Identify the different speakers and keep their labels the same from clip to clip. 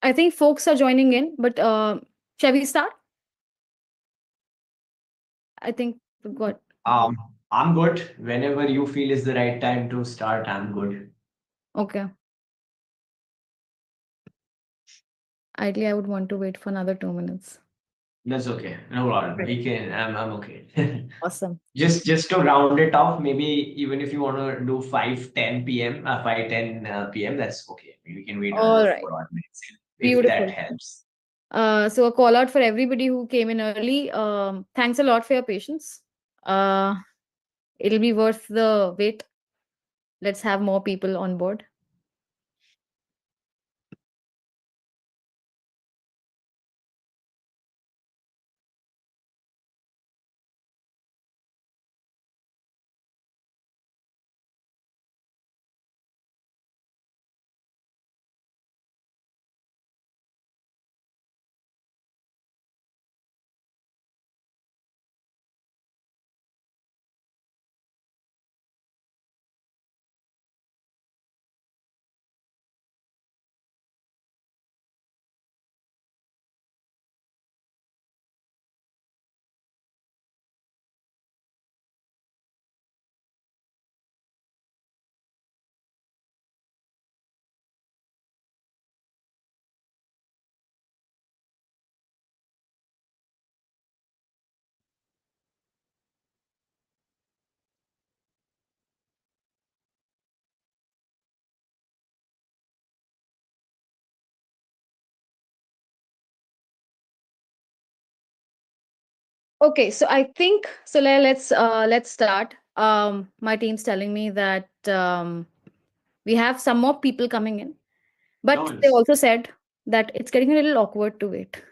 Speaker 1: I think folks are joining in, but shall we start? I think we've got.
Speaker 2: Um, I'm good. Whenever you feel is the right time to start, I'm good.
Speaker 1: Okay. Ideally, I would want to wait for another 2 minutes.
Speaker 2: That's okay. No problem.
Speaker 1: Right.
Speaker 2: We can. I'm okay.
Speaker 1: Awesome.
Speaker 2: Just to round it off, maybe even if you want to do 5:10 p.m., 5:10 p.m., that's okay. We can wait another
Speaker 1: All right.
Speaker 2: 4 odd minutes if that
Speaker 1: Beautiful.
Speaker 2: helps.
Speaker 1: So a call out for everybody who came in early. Thanks a lot for your patience. Uh, it'll be worth the wait. Let's have more people on board. Okay, so I think let's start. My team's telling me that we have some more people coming in,
Speaker 2: No
Speaker 1: but they
Speaker 2: worries.
Speaker 1: also said that it's getting a little awkward to wait.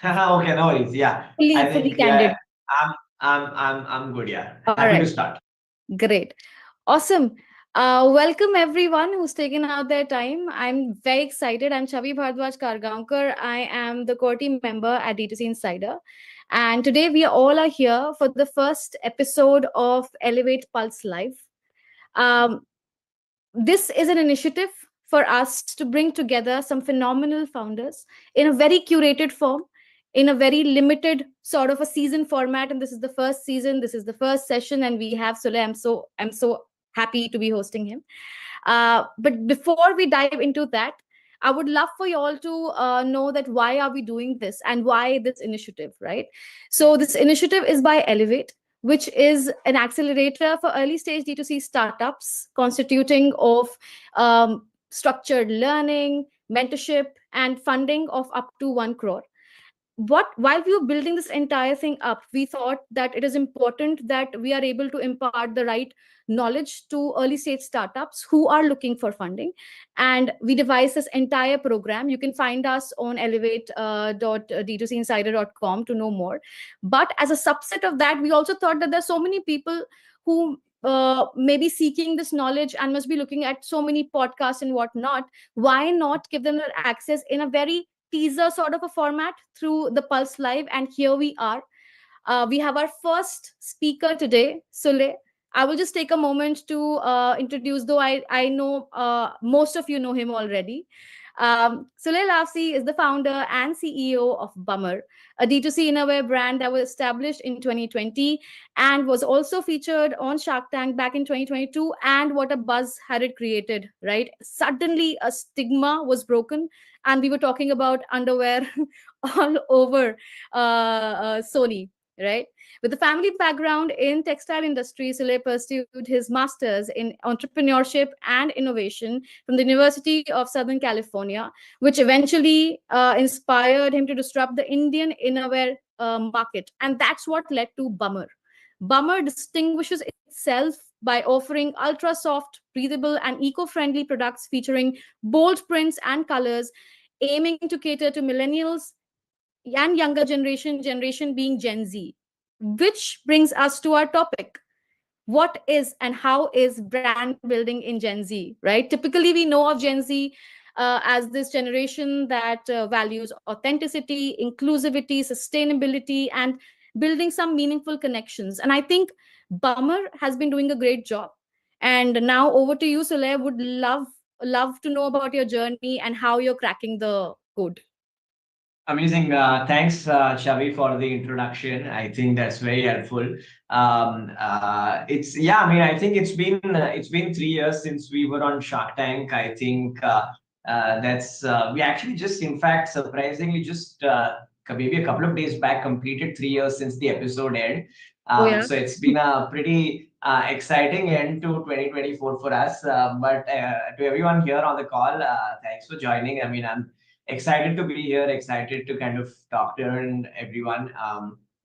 Speaker 2: Okay, no worries. Yeah, I
Speaker 1: Fully
Speaker 2: think
Speaker 1: candid.
Speaker 2: I'm good. Yeah,
Speaker 1: All
Speaker 2: happy to
Speaker 1: right,
Speaker 2: start.
Speaker 1: great, awesome. Welcome everyone who's taken out their time. I'm very excited. I'm Chavi Bhardwaj Kargaonkar. I am the core team member at D2C Insider. And today we all are here for the first episode of Elevate Pulse Live. Um, this is an initiative for us to bring together some phenomenal founders in a very curated form, in a very limited sort of a season format. And this is the first season, this is the first session, and we have Sulay. I'm so happy to be hosting him. But before we dive into that, I would love for you all to know that why are we doing this and why this initiative, right? So this initiative is by Elevate, which is an accelerator for early stage D2C startups, constituting of structured learning, mentorship, and funding of up to 1 crore. What While we were building this entire thing up, we thought that it is important that we are able to impart the right knowledge to early stage startups who are looking for funding, and we devised this entire program. You can find us on elevate d2cinsider.com to know more. But as a subset of that, we also thought that there's so many people who may be seeking this knowledge and must be looking at so many podcasts and whatnot. Why not give them their access in a very teaser sort of a format through the Pulse Live? And here we are. We have our first speaker today, Sulay. I will just take a moment to introduce, though I know most of you know him already. Sulay Lavsi is the founder and CEO of Bummer, a D2C innerwear brand that was established in 2020 and was also featured on Shark Tank back in 2022. And what a buzz had it created, right? Suddenly, a stigma was broken, and we were talking about underwear all over Sony, right? With a family background in textile industry, Sule pursued his master's in entrepreneurship and innovation from the University of Southern California, which eventually inspired him to disrupt the Indian innerwear market. And that's what led to Bummer. Bummer distinguishes itself by offering ultra soft, breathable, and eco friendly products featuring bold prints and colors, aiming to cater to millennials and younger generation being Gen Z. Which brings us to our topic. What is and how is brand building in Gen Z, right? Typically, we know of Gen Z as this generation that values authenticity, inclusivity, sustainability, and building some meaningful connections. And I think Bummer has been doing a great job. And now over to you, Soleil. Would love love to know about your journey and how you're cracking the code.
Speaker 2: Amazing. Thanks, Shavi, for the introduction. I think that's very helpful. It's yeah. I mean, I think it's been 3 years since we were on Shark Tank. I think that's we actually just, in fact, surprisingly, just maybe a couple of days back, completed 3 years since the episode aired.
Speaker 1: Oh yeah.
Speaker 2: So it's been a pretty exciting end to 2024 for us. But to everyone here on the call, thanks for joining. I mean, I'm excited to be here, excited to kind of talk to everyone.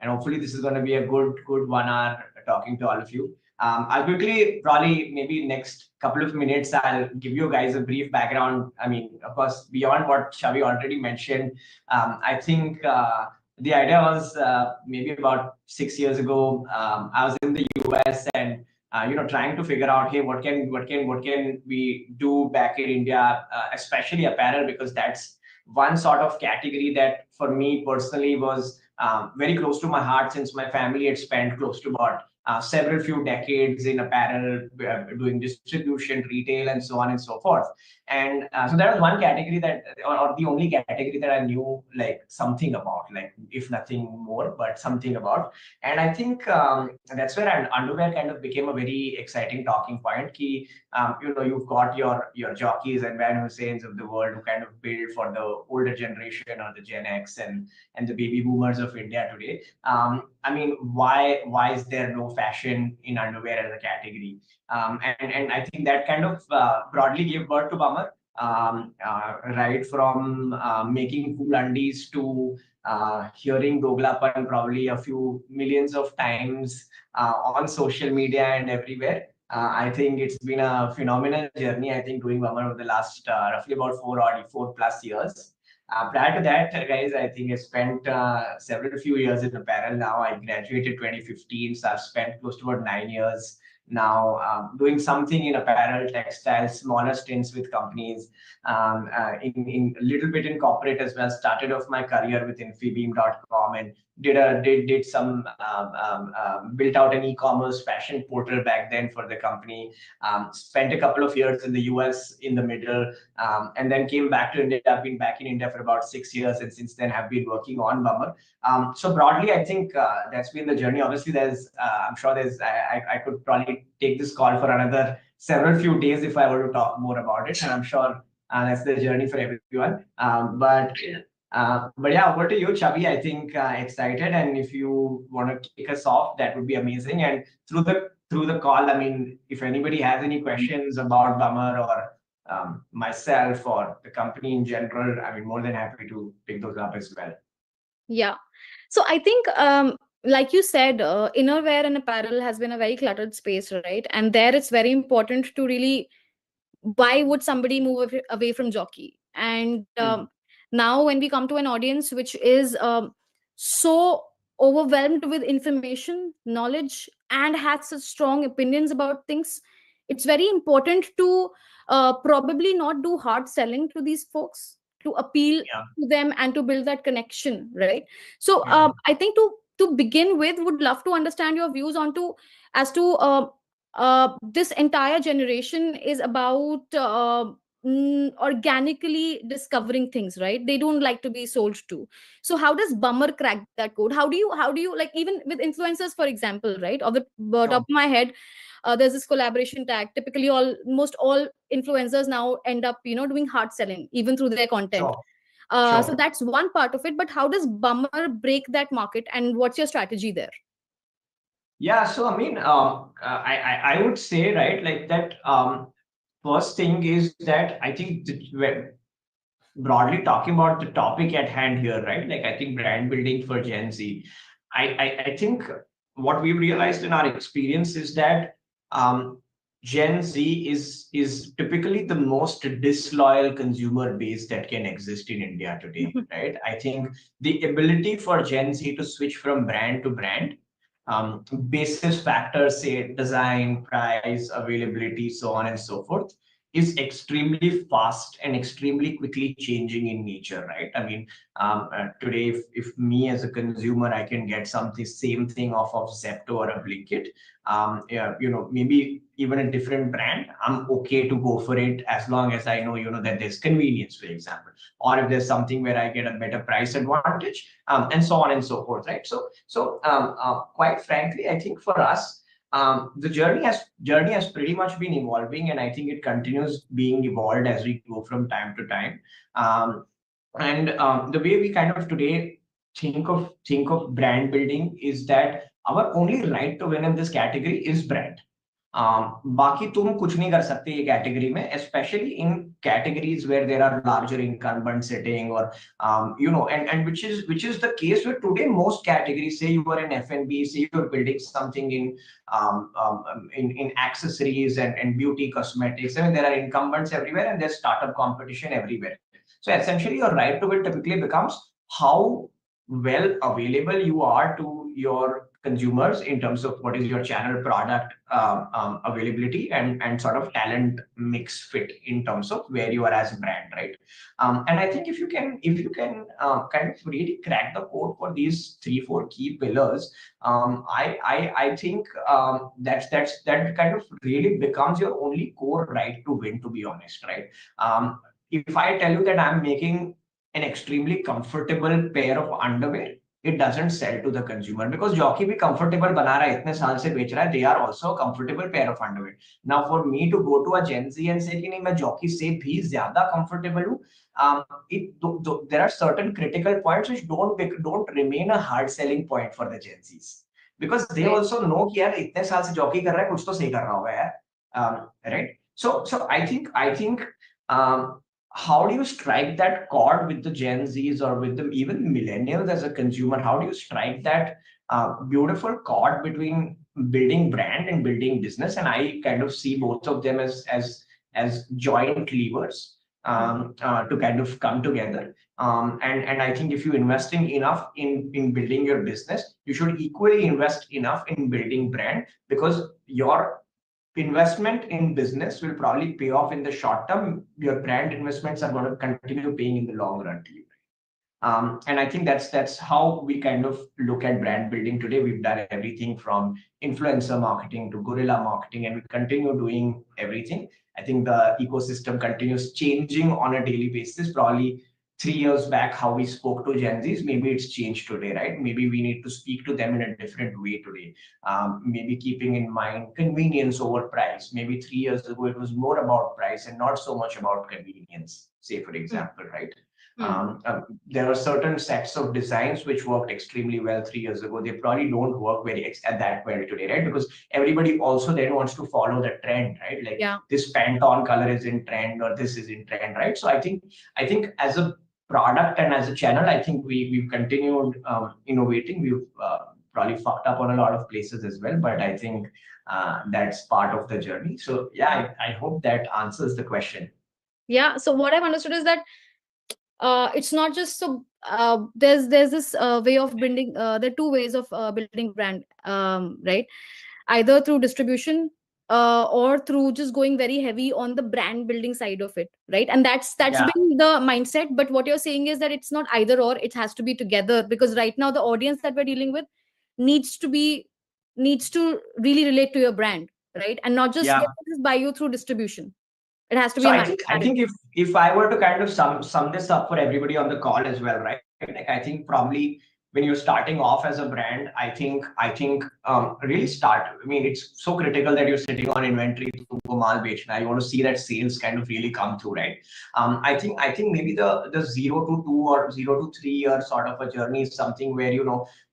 Speaker 2: And hopefully this is going to be a good 1 hour talking to all of you. I'll quickly, probably maybe next couple of minutes, I'll give you guys a brief background. I mean, of course, beyond what Shavi already mentioned, I think the idea was maybe about 6 years ago. I was in the US and trying to figure out, hey, what can we do back in India, especially apparel, because that's one sort of category that for me personally was very close to my heart, since my family had spent close to about several few decades in apparel, doing distribution, retail, and so on and so forth. And so that was one category that, or the only category that I knew like something about, like if nothing more, but something about. And I think that's where underwear kind of became a very exciting talking point. Ki, you've got your jockeys and Van Husseins of the world who kind of build for the older generation or the Gen X and the baby boomers of India today. I mean, why is there no fashion in underwear as a category? And I think that kind of broadly gave birth to Bummer. Right from making cool undies to hearing Doglapan probably a few millions of times on social media and everywhere. I think it's been a phenomenal journey. I think doing Bummer over the last roughly about 4+ years. Prior to that, guys, I think I spent several few years in apparel. Now I graduated 2015, so I've spent close to about 9 years now doing something in apparel, textiles, smaller stints with companies, in a little bit in corporate as well. Started off my career with Infibeam.com and did some built out an e-commerce fashion portal back then for the company. Spent a couple of years in the US in the middle, and then came back to India. I've been back in India for about 6 years, and since then have been working on Bummer. So broadly, I think that's been the journey. Obviously, I'm sure I could probably take this call for another several few days if I were to talk more about it, and I'm sure that's the journey for everyone. But yeah, over to you, Chavi. I think excited, and if you want to kick us off, that would be amazing. And through the call, I mean, if anybody has any questions about Bummer or myself or the company in general, I mean, more than happy to pick those up as well.
Speaker 1: Yeah. So I think, like you said, innerwear and apparel has been a very cluttered space, right? And there it's very important to really, why would somebody move away from jockey? And now when we come to an audience which is so overwhelmed with information, knowledge, and has such strong opinions about things, it's very important to probably not do hard selling to these folks, to appeal
Speaker 2: Yeah,
Speaker 1: to them and to build that connection, right? So
Speaker 2: yeah,
Speaker 1: I think to begin with, would love to understand your views on to as to this entire generation is about organically discovering things, right? They don't like to be sold to. So how does Bummer crack that code? How do you like, even with influencers, for example, right? Off the top of
Speaker 2: sure,
Speaker 1: my head, there's this collaboration tag. Typically, almost all influencers now end up, doing hard selling even through their content.
Speaker 2: sure,
Speaker 1: So
Speaker 2: sure.
Speaker 1: that's one part of it. But how does Bummer break that market, and what's your strategy there?
Speaker 2: Yeah, so I mean, I would say, right, like that. First thing is that I think broadly talking about the topic at hand here, right? Like I think brand building for Gen Z. I think what we've realized in our experience is that Gen Z is typically the most disloyal consumer base that can exist in India today, right? I think the ability for Gen Z to switch from brand to brand, basis factors, say design, price, availability, so on and so forth, is extremely fast and extremely quickly changing in nature, right? I mean, today, if me as a consumer, I can get something, same thing off of Zepto or a Blinkit, yeah, maybe even a different brand, I'm okay to go for it as long as I know, that there's convenience, for example, or if there's something where I get a better price advantage, and so on and so forth, right? So quite frankly, I think for us, the journey has pretty much been evolving, and I think it continues being evolved as we go from time to time. Um, and the way we kind of today think of brand building is that our only right to win in this category is brand. बाकी तुम कुछ नहीं कर सकते ये category में, especially in categories where there are larger incumbent sitting, or and which is the case with today most categories. Say you are in F&B, say you're building something in accessories and beauty cosmetics. I mean, there are incumbents everywhere and there's startup competition everywhere. So essentially, your right to win typically becomes how well available you are to your consumers in terms of what is your channel, product availability, and sort of talent mix fit in terms of where you are as a brand, right? And I think if you can kind of really crack the code for these 3-4 key pillars, I think that kind of really becomes your only core right to win, to be honest, right? If I tell you that I'm making an extremely comfortable pair of underwear, it doesn't sell to the consumer, because jockey भी comfortable बना रहा है, इतने साल से बेच रहा है, they are also a comfortable pair of underwear. Now for me to go to a Gen Z and say कि नहीं मैं jockey से भी ज़्यादा comfortable हूँ, there are certain critical points which don't remain a hard selling point for the Gen Zs, because they
Speaker 1: Right.
Speaker 2: also know कि यार इतने साल से jockey कर रहा है, कुछ तो सही कर रहा होगा यार, right? So I think how do you strike that chord with the Gen Zs, or with the even millennials as a consumer? How do you strike that beautiful chord between building brand and building business? And I kind of see both of them as joint levers to kind of come together. And I think if you invest in enough in building your business, you should equally invest enough in building brand, because your investment in business will probably pay off in the short term. Your brand investments are going to continue paying in the long run to you. And I think that's how we kind of look at brand building today. We've done everything from influencer marketing to guerrilla marketing, and we continue doing everything. I think the ecosystem continues changing on a daily basis. Probably 3 years back, how we spoke to Gen Zs, maybe it's changed today, right? Maybe we need to speak to them in a different way today. Maybe keeping in mind convenience over price. Maybe 3 years ago, it was more about price and not so much about convenience, say, for example, right? There are certain sets of designs which worked extremely well 3 years ago. They probably don't work at that well today, right? Because everybody also then wants to follow the trend, right? Like
Speaker 1: Yeah.
Speaker 2: this Pantone color is in trend, or this is in trend, right? So I think as a product and as a channel, I think we've continued innovating. We've probably fucked up on a lot of places as well, but I think that's part of the journey. So yeah, I hope that answers the question.
Speaker 1: Yeah. So what I've understood is that it's not just so there's this way of building there are two ways of building brand, right? Either through distribution, or through just going very heavy on the brand building side of it, right? And that's
Speaker 2: Yeah.
Speaker 1: been the mindset. But what you're saying is that it's not either or, it has to be together, because right now the audience that we're dealing with needs to be needs to really relate to your brand, right? And not just, they
Speaker 2: Yeah.
Speaker 1: don't just buy you through distribution. It has to
Speaker 2: So
Speaker 1: be a
Speaker 2: I think if I were to kind of sum this up for everybody on the call as well, right? Like I think probably when you're starting off as a brand, I think really start. I mean, it's so critical that you're sitting on inventory to mal bechna. You want to see that sales kind of really come through, right? I think maybe the 0 to 2 or 0 to 3 year sort of a journey is something where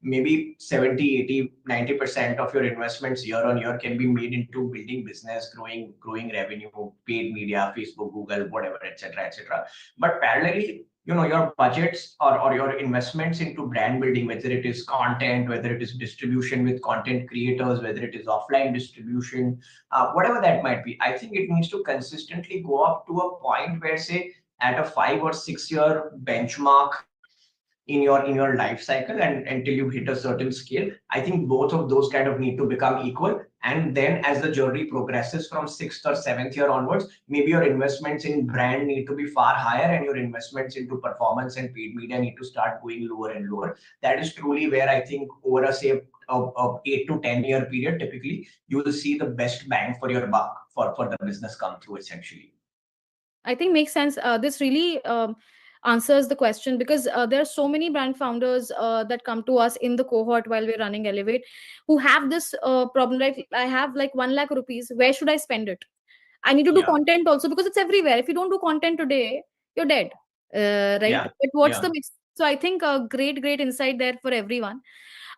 Speaker 2: maybe 70, 80, 90% of your investments year on year can be made into building business, growing revenue, paid media, Facebook, Google, whatever, etc., etc. But parallelly, your budgets or your investments into brand building, whether it is content, whether it is distribution with content creators, whether it is offline distribution, whatever that might be, I think it needs to consistently go up to a point where, say, at a 5 or 6 year benchmark, in your life cycle, and until you hit a certain scale. I think both of those kind of need to become equal. And then as the journey progresses from sixth or seventh year onwards, maybe your investments in brand need to be far higher, and your investments into performance and paid media need to start going lower and lower. That is truly where I think over a say of 8 to 10 year period, typically you will see the best bang for your buck for the business come through essentially.
Speaker 1: I think makes sense. This really answers the question, because there are so many brand founders that come to us in the cohort while we're running Elevate, who have this problem. Like, I have like 1 lakh rupees. Where should I spend it? I need to do
Speaker 2: Yeah,
Speaker 1: content also, because it's everywhere. If you don't do content today, you're dead, right?
Speaker 2: yeah,
Speaker 1: But what's
Speaker 2: yeah,
Speaker 1: the mix? So I think a great insight there for everyone.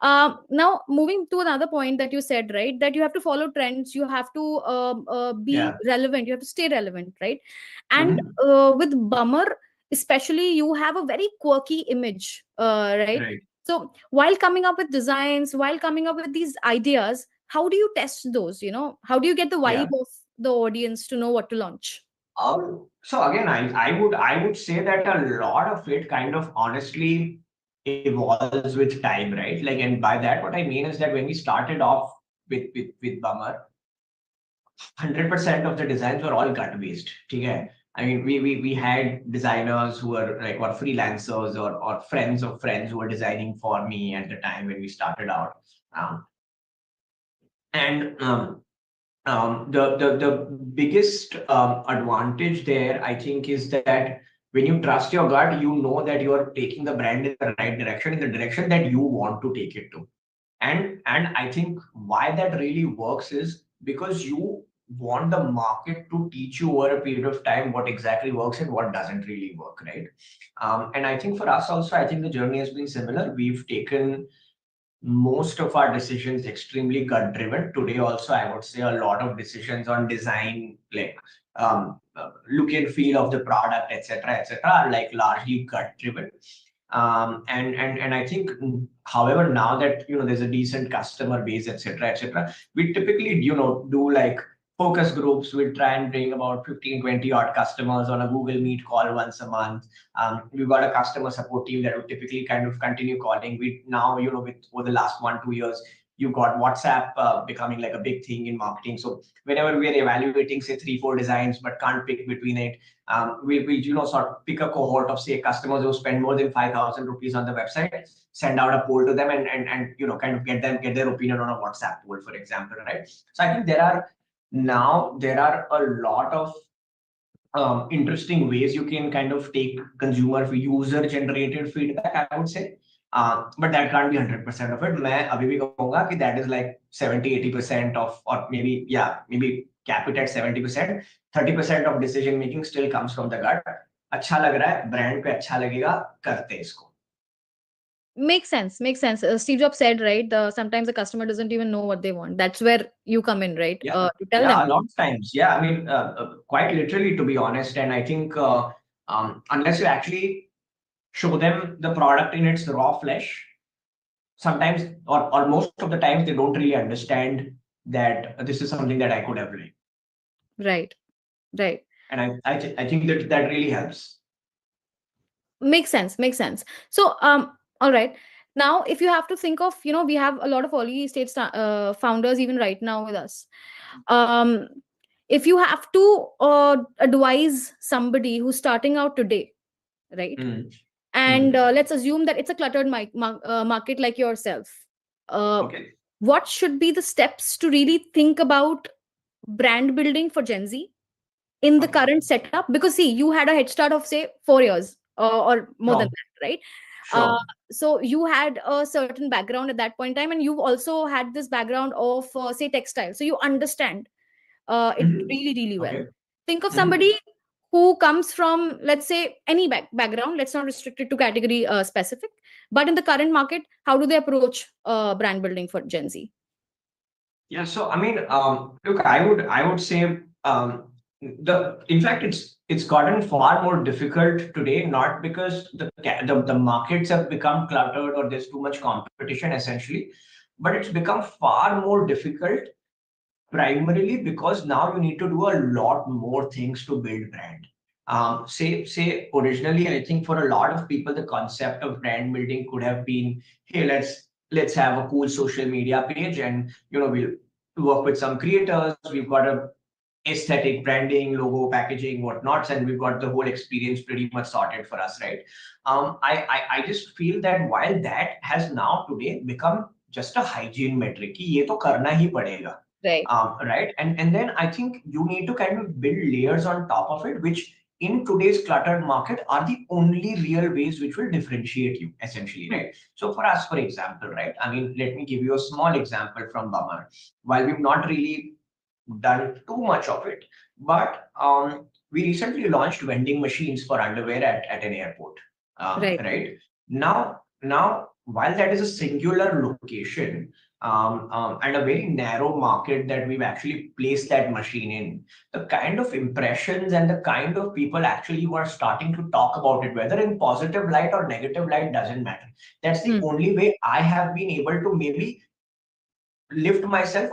Speaker 1: Now, moving to another point that you said, right, that you have to follow trends, you have to be
Speaker 2: yeah.
Speaker 1: relevant, you have to stay relevant, right? And
Speaker 2: Mhm.
Speaker 1: with Bummer, especially, you have a very quirky image, right?
Speaker 2: Right.
Speaker 1: So while coming up with designs, while coming up with these ideas, how do you test those? How do you get the vibe
Speaker 2: Yeah.
Speaker 1: of the audience to know what to launch?
Speaker 2: So again, I would say that a lot of it kind of honestly evolves with time, right? Like, and by that what I mean is that when we started off with Bummer, 100% of the designs were all gut based. Okay. I mean, we had designers who were like or freelancers or friends of friends who were designing for me at the time when we started out. Um, and the biggest advantage there, I think, is that when you trust your gut, you know that you are taking the brand in the right direction, in the direction that you want to take it to. And I think why that really works is because you want the market to teach you over a period of time what exactly works and what doesn't really work, right? And I think for us also, I think the journey has been similar. We've taken most of our decisions extremely gut driven. Today also, I would say a lot of decisions on design, like look and feel of the product, etc., are like largely gut driven. And I think, however, now that there's a decent customer base, etc., we typically do like focus groups. We try and bring about 15, 20 odd customers on a Google Meet call once a month. We've got a customer support team that would typically kind of continue calling. We now, with over the last 1, 2 years, you got WhatsApp becoming like a big thing in marketing. So whenever we are evaluating, say, 3, 4 designs, but can't pick between it, we'll sort of pick a cohort of, say, customers who spend more than 5,000 rupees on the website, send out a poll to them, and kind of get their opinion on a WhatsApp poll, for example, right? So I think there are a lot of interesting ways you can kind of take consumer user generated feedback, I would say. But that can't be 100% of it. मैं अभी भी कहूँगा कि that is like 70-80% of, or maybe cap it at 70%. 30% of decision making still comes from the gut. अच्छा लग रहा है, brand पे अच्छा लगेगा, करते हैं इसको.
Speaker 1: Makes sense. Makes sense. Steve Jobs said, right, sometimes the customer doesn't even know what they want. That's where you come in, right?
Speaker 2: Yeah,
Speaker 1: To tell them.
Speaker 2: yeah, a lot of times. Yeah, I mean, quite literally, to be honest. And I think unless you actually show them the product in its raw flesh, sometimes or most of the times they don't really understand that this is something that I could have liked.
Speaker 1: Right. Right.
Speaker 2: And I think that really helps.
Speaker 1: Makes sense. Makes sense. So, all right. Now, if you have to think of, we have a lot of early stage founders even right now with us. Um, if you have to advise somebody who's starting out today, right?
Speaker 2: Mm.
Speaker 1: And
Speaker 2: Mm.
Speaker 1: let's assume that it's a cluttered market like yourself. Uh,
Speaker 2: Okay.
Speaker 1: what should be the steps to really think about brand building for Gen Z in the
Speaker 2: Okay.
Speaker 1: current setup? Because see, you had a head start of say 4 years or more than
Speaker 2: Sure.
Speaker 1: that, right? uh,
Speaker 2: Sure.
Speaker 1: so you had a certain background at that point in time, and you've also had this background of say textile, so you understand it
Speaker 2: Mhm.
Speaker 1: really well.
Speaker 2: Okay.
Speaker 1: Think of
Speaker 2: Mhm.
Speaker 1: somebody who comes from, let's say, any background. Let's not restrict it to category specific, but in the current market, how do they approach brand building for Gen Z?
Speaker 2: Yeah. So I mean, look, I would say in fact it's gotten far more difficult today, not because the markets have become cluttered or there's too much competition essentially, but it's become far more difficult primarily because now you need to do a lot more things to build brand. Say originally, I think for a lot of people, the concept of brand building could have been, hey, let's have a cool social media page, and we'll work with some creators. We've got a aesthetic branding, logo, packaging, whatnots, and we've got the whole experience pretty much sorted for us, right? I just feel that while that has now today become just a hygiene metric, कि ये तो करना ही पड़ेगा,
Speaker 1: Right.
Speaker 2: right? And then I think you need to kind of build layers on top of it, which in today's cluttered market are the only real ways which will differentiate you, essentially, right? So for us, for example, right? I mean, let me give you a small example from Bummer. While we've not really done too much of it, but we recently launched vending machines for underwear at an airport,
Speaker 1: Right.
Speaker 2: right? Now, while that is a singular location, and a very narrow market that we've actually placed that machine in, the kind of impressions and the kind of people actually who are starting to talk about it, whether in positive light or negative light, doesn't matter. That's the only way I have been able to maybe lift myself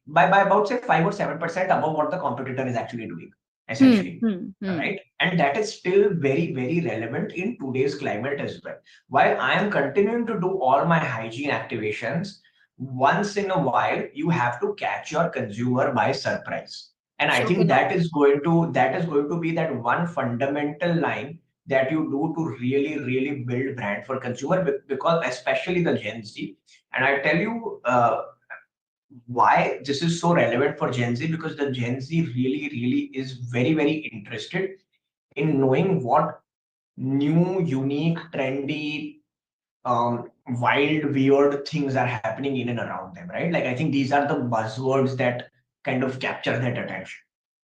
Speaker 2: by about say 5 or 7% above what the competitor is actually doing, essentially. Right? And that is still very, very relevant in today's climate as well. While I am continuing to do all my hygiene activations, once in a while you have to catch your consumer by surprise. And I
Speaker 1: Shock
Speaker 2: think
Speaker 1: and awe.
Speaker 2: that is going to be that one fundamental line that you do to really, really build brand for consumer, because especially the Gen Z. And I tell you, why this is so relevant for Gen Z, because the Gen Z really, really is very, very interested in knowing what new, unique, trendy, wild, weird things are happening in and around them, right? Like I think these are the buzzwords that kind of capture that attention.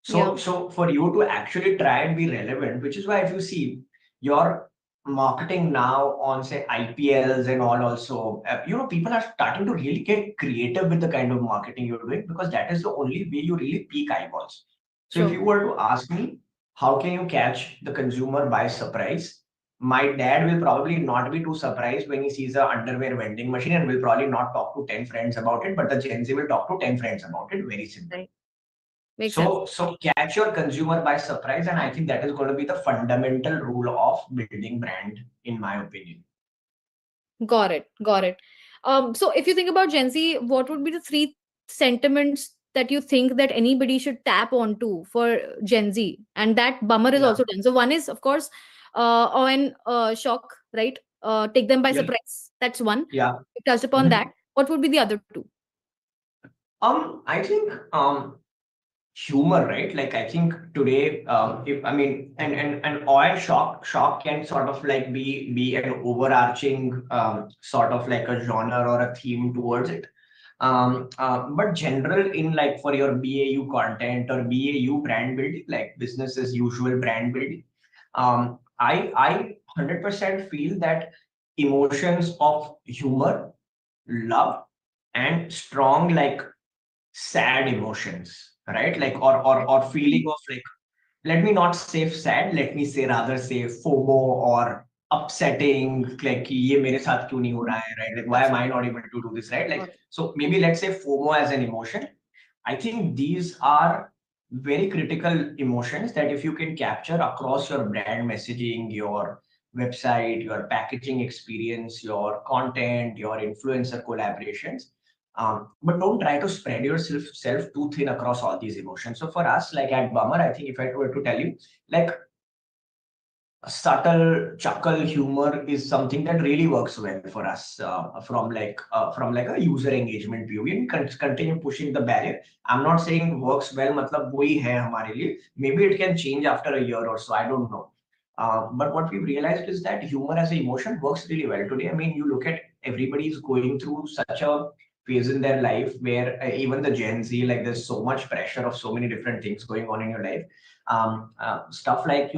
Speaker 1: Yeah.
Speaker 2: So for you to actually try and be relevant, which is why if you see your marketing now on say IPLs and all also, people are starting to really get creative with the kind of marketing you're doing, because that is the only way you really peak eyeballs. So if
Speaker 1: Sure.
Speaker 2: you were to ask me, how can you catch the consumer by surprise? My dad will probably not be too surprised when he sees a underwear vending machine and will probably not talk to 10 friends about it, but the Gen Z will talk to 10 friends about it. Very simple.
Speaker 1: Right. Makes sense.
Speaker 2: So catch your consumer by surprise, and I think that is going to be the fundamental rule of building brand, in my opinion.
Speaker 1: Got it. Got it. So if you think about Gen Z, what would be the three sentiments that you think that anybody should tap onto for Gen Z? And that Bummer is
Speaker 2: Yeah,
Speaker 1: also done. So one is, of course, awe and shock, right? Take them by
Speaker 2: yeah,
Speaker 1: surprise. That's one.
Speaker 2: yeah.
Speaker 1: We touched upon
Speaker 2: Mhm.
Speaker 1: that. What would be the other two?
Speaker 2: I think humor, right? Like I think today, if I mean, and oil shock can sort of like be an overarching sort of like a genre or a theme towards it. But general in like for your BAU content or BAU brand building, like business as usual brand building, I 100% feel that emotions of humor, love, and strong like sad emotions, right? Like or feeling of like, let me not say sad, let me say rather say FOMO or upsetting, like कि ये मेरे साथ क्यों नहीं हो रहा है, right? Like why am I not able to do this, right? Like
Speaker 1: Got it.
Speaker 2: so maybe let's say FOMO as an emotion. I think these are very critical emotions that if you can capture across your brand messaging, your website, your packaging experience, your content, your influencer collaborations, but don't try to spread yourself self too thin across all these emotions. So for us, like at Bummer, I think if I were to tell you, like subtle chuckle humor is something that really works well for us from like a user engagement view. We continue pushing the barrier. I'm not saying works well, मतलब वही है हमारे लिए. Maybe it can change after a year or so. I don't know. But what we've realized is that humor as an emotion works really well today. I mean, you look at everybody is going through such a phase in their life where even the Gen Z, like there's so much pressure of so many different things going on in your life. Stuff like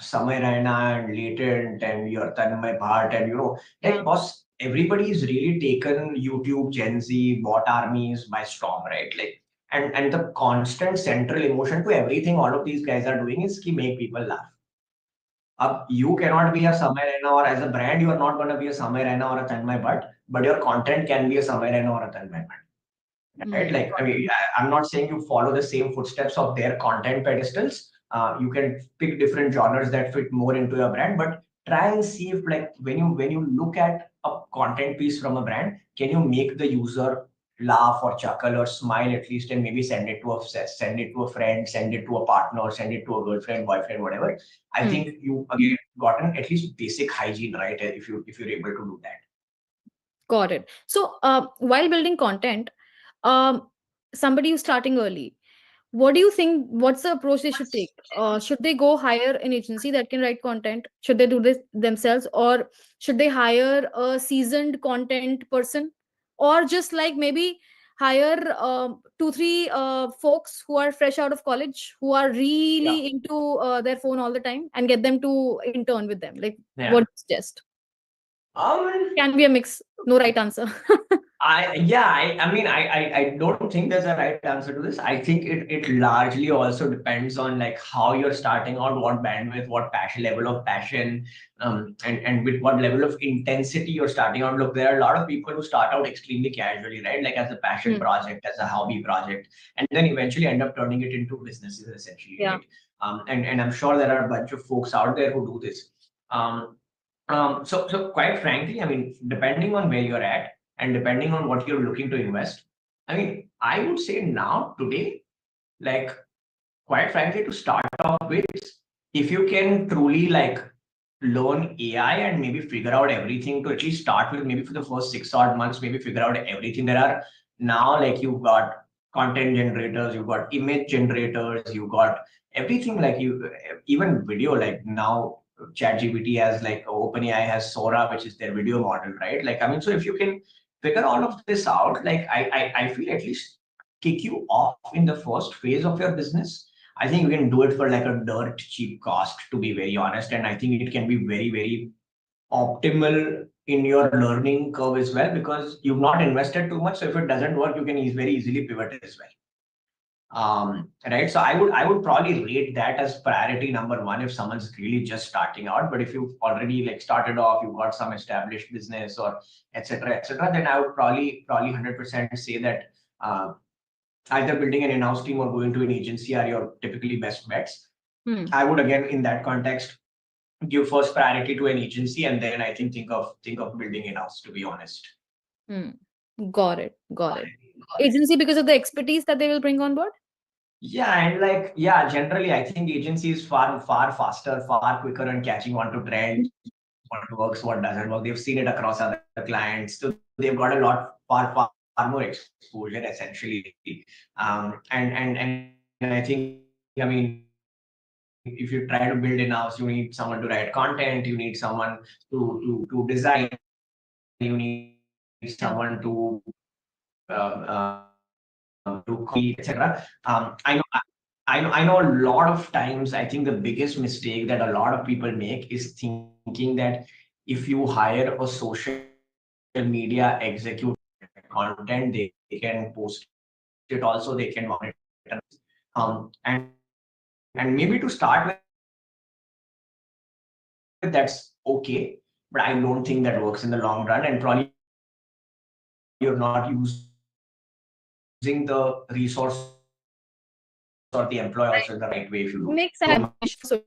Speaker 2: Samay Raina and Latent and your Tanmay Bhatt and
Speaker 1: Yeah.
Speaker 2: like boss, everybody's really taken YouTube, Gen Z, bot armies by storm, right? Like and the constant central emotion to everything all of these guys are doing is to make people laugh. You cannot be a Samay Raina, or as a brand, you are not going to be a Samay Raina or a Tanmay Bhatt, but your content can be a Samay Raina or a Tanmay Bhatt, right? Like, I
Speaker 1: Got it.
Speaker 2: mean, I'm not saying you follow the same footsteps of their content pedestals, You can pick different genres that fit more into your brand, but try and see if, like, when you look at a content piece from a brand, can you make the user laugh or chuckle or smile at least, and maybe send it to a friend, send it to a partner, send it to a girlfriend, boyfriend, whatever. I
Speaker 1: Hmm.
Speaker 2: think you again gotten at least basic hygiene right, if you're able to do that.
Speaker 1: Got it. So, while building content, somebody who's starting early, what do you think? What's the approach they should take? Should they go hire an agency that can write content? Should they do this themselves, or should they hire a seasoned content person, or just like maybe hire two, three folks who are fresh out of college, who are
Speaker 2: Yeah.
Speaker 1: really into their phone all the time, and get them to intern with them? Like, what
Speaker 2: Yeah.
Speaker 1: do you suggest?
Speaker 2: Um,
Speaker 1: Can be a mix. No right answer.
Speaker 2: I don't think there's a right answer to this. I think it largely also depends on like how you're starting out, what bandwidth, what passion level of passion, and with what level of intensity you're starting out. Look, there are a lot of people who start out extremely casually, right? Like as a passion
Speaker 1: Hmm.
Speaker 2: project, as a hobby project, and then eventually end up turning it into businesses essentially,
Speaker 1: Yeah.
Speaker 2: right? And I'm sure there are a bunch of folks out there who do this. Um, so quite frankly, I mean, depending on where you're at and depending on what you're looking to invest, I mean, I would say now today, like quite frankly, to start off with, if you can truly like learn AI and maybe figure out everything to at least start with, maybe for the first 6 odd months, maybe figure out everything. There are now like you've got content generators, you've got image generators, you've got everything like you even video like now ChatGPT has like OpenAI has Sora, which is their video model, right? Like I mean, so if you can figure all of this out, like I feel at least kick you off in the first phase of your business. I think you can do it for like a dirt cheap cost, to be very honest. And I think it can be very, very optimal in your learning curve as well, because you've not invested too much. So if it doesn't work, you can very easily pivot as well. Right. So I would probably rate that as priority number one if someone's really just starting out. But if you've already like started off, you've got some established business or etc., then I would probably 100% say that either building an in-house team or going to an agency are your typically best bets.
Speaker 1: Hmm.
Speaker 2: I would again in that context give first priority to an agency, and then I think of building in-house, to be honest.
Speaker 1: Hmm. Got it. Got it. Agency because of the expertise that they will bring on board?
Speaker 2: Yeah, and like yeah, generally I think agency is far faster, far quicker in catching on to trends, what works, what doesn't work. They've seen it across other clients, so they've got a lot far more exposure essentially. And I think, I mean, if you try to build in-house, you need someone to write content, you need someone to design, you need someone to
Speaker 1: Yeah.
Speaker 2: etc. I know a lot of times, I think the biggest mistake that a lot of people make is thinking that if you hire a social media executive content, they can post it also, they can monitor and maybe to start with, that's okay, but I don't think that works in the long run, and probably you're not using the resources or the employee also in the right way if you do.
Speaker 1: Makes
Speaker 2: So
Speaker 1: sense. So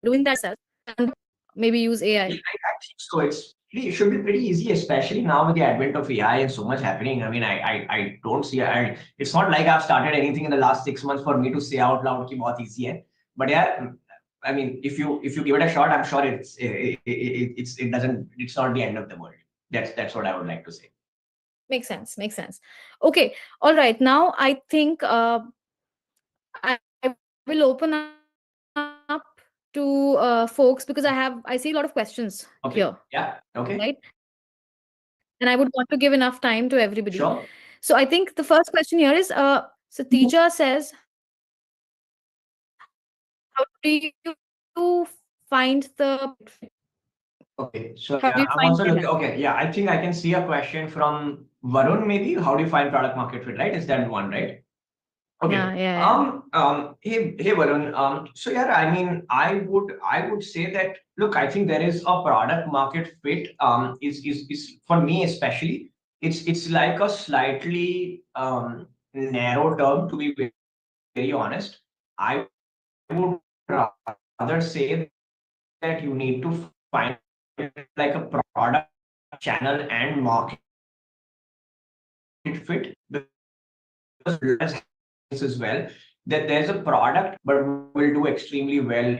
Speaker 1: doing that yourself and maybe use
Speaker 2: yeah,
Speaker 1: AI.
Speaker 2: I think so. It should be pretty easy, especially now with the advent of AI and so much happening. I mean, I don't see, and it's not like I've started anything in the last 6 months for me to say out loud ki bahut easy hai. But yeah, I mean, if you give it a shot, I'm sure it's not the end of the world. That's what I would like to say.
Speaker 1: Makes sense. Makes sense. Okay. All right. Now I think I will open up to folks because I see a lot of questions here,
Speaker 2: Okay. Yeah.
Speaker 1: right?
Speaker 2: Okay.
Speaker 1: And I would want to give enough time to everybody. So I think the
Speaker 2: Sure.
Speaker 1: first question here is Satija says, how do you find the
Speaker 2: Okay. So
Speaker 1: how do
Speaker 2: yeah,
Speaker 1: you
Speaker 2: I'm
Speaker 1: find
Speaker 2: also looking.
Speaker 1: finance?
Speaker 2: Okay. Yeah, I think I can see a question from Varun. Maybe how do you find product market fit? Right? Is that one right? Okay.
Speaker 1: Yeah, yeah, yeah.
Speaker 2: Hey, Varun. So yeah, I mean, I would say that, look, I think there is a product market fit. Is for me especially, it's like a slightly narrow term, to be very honest. I would rather rather say that you need to find like a product channel and market fit, because as happens as well, that there's a product but will do extremely well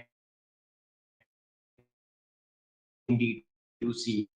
Speaker 2: in D2C,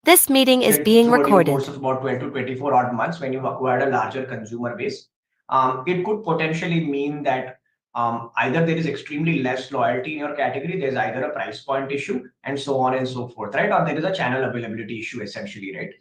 Speaker 3: This meeting is being
Speaker 2: throughout your course
Speaker 3: recorded.
Speaker 2: of about 12 to 24 odd months when you've acquired a larger consumer base. It could potentially mean that either there is extremely less loyalty in your category, there's either a price point issue, and so on and so forth, right? Or there is a channel availability issue, essentially, right?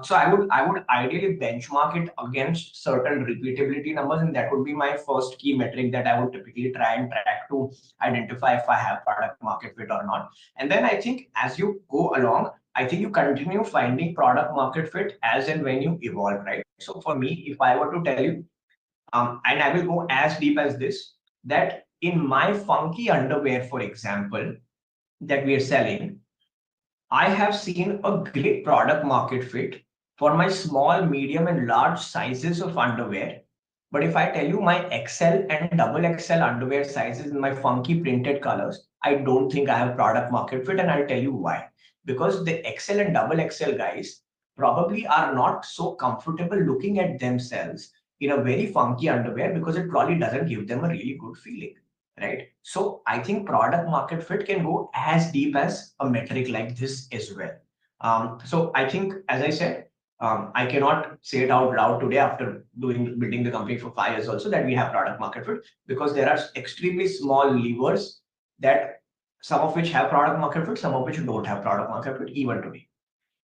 Speaker 2: So I would ideally benchmark it against certain repeatability numbers, and that would be my first key metric that I would typically try and track to identify if I have product market fit or not. And then I think as you go along, I think you continue finding product market fit as and when you evolve, right? So for me, if I were to tell you, and I will go as deep as this, that in my funky underwear, for example, that we are selling, I have seen a great product market fit for my small, medium, and large sizes of underwear. But if I tell you my XL and double XL underwear sizes in my funky printed colors, I don't think I have product market fit, and I'll tell you why. Because the XL and double XL guys probably are not so comfortable looking at themselves in a very funky underwear because it probably doesn't give them a really good feeling, right? So I think product market fit can go as deep as a metric like this as well. So I think, as I said, I cannot say it out loud today after building the company for 5 years also that we have product market fit, because there are extremely small levers that some of which have product market fit, some of which don't have product market fit even today.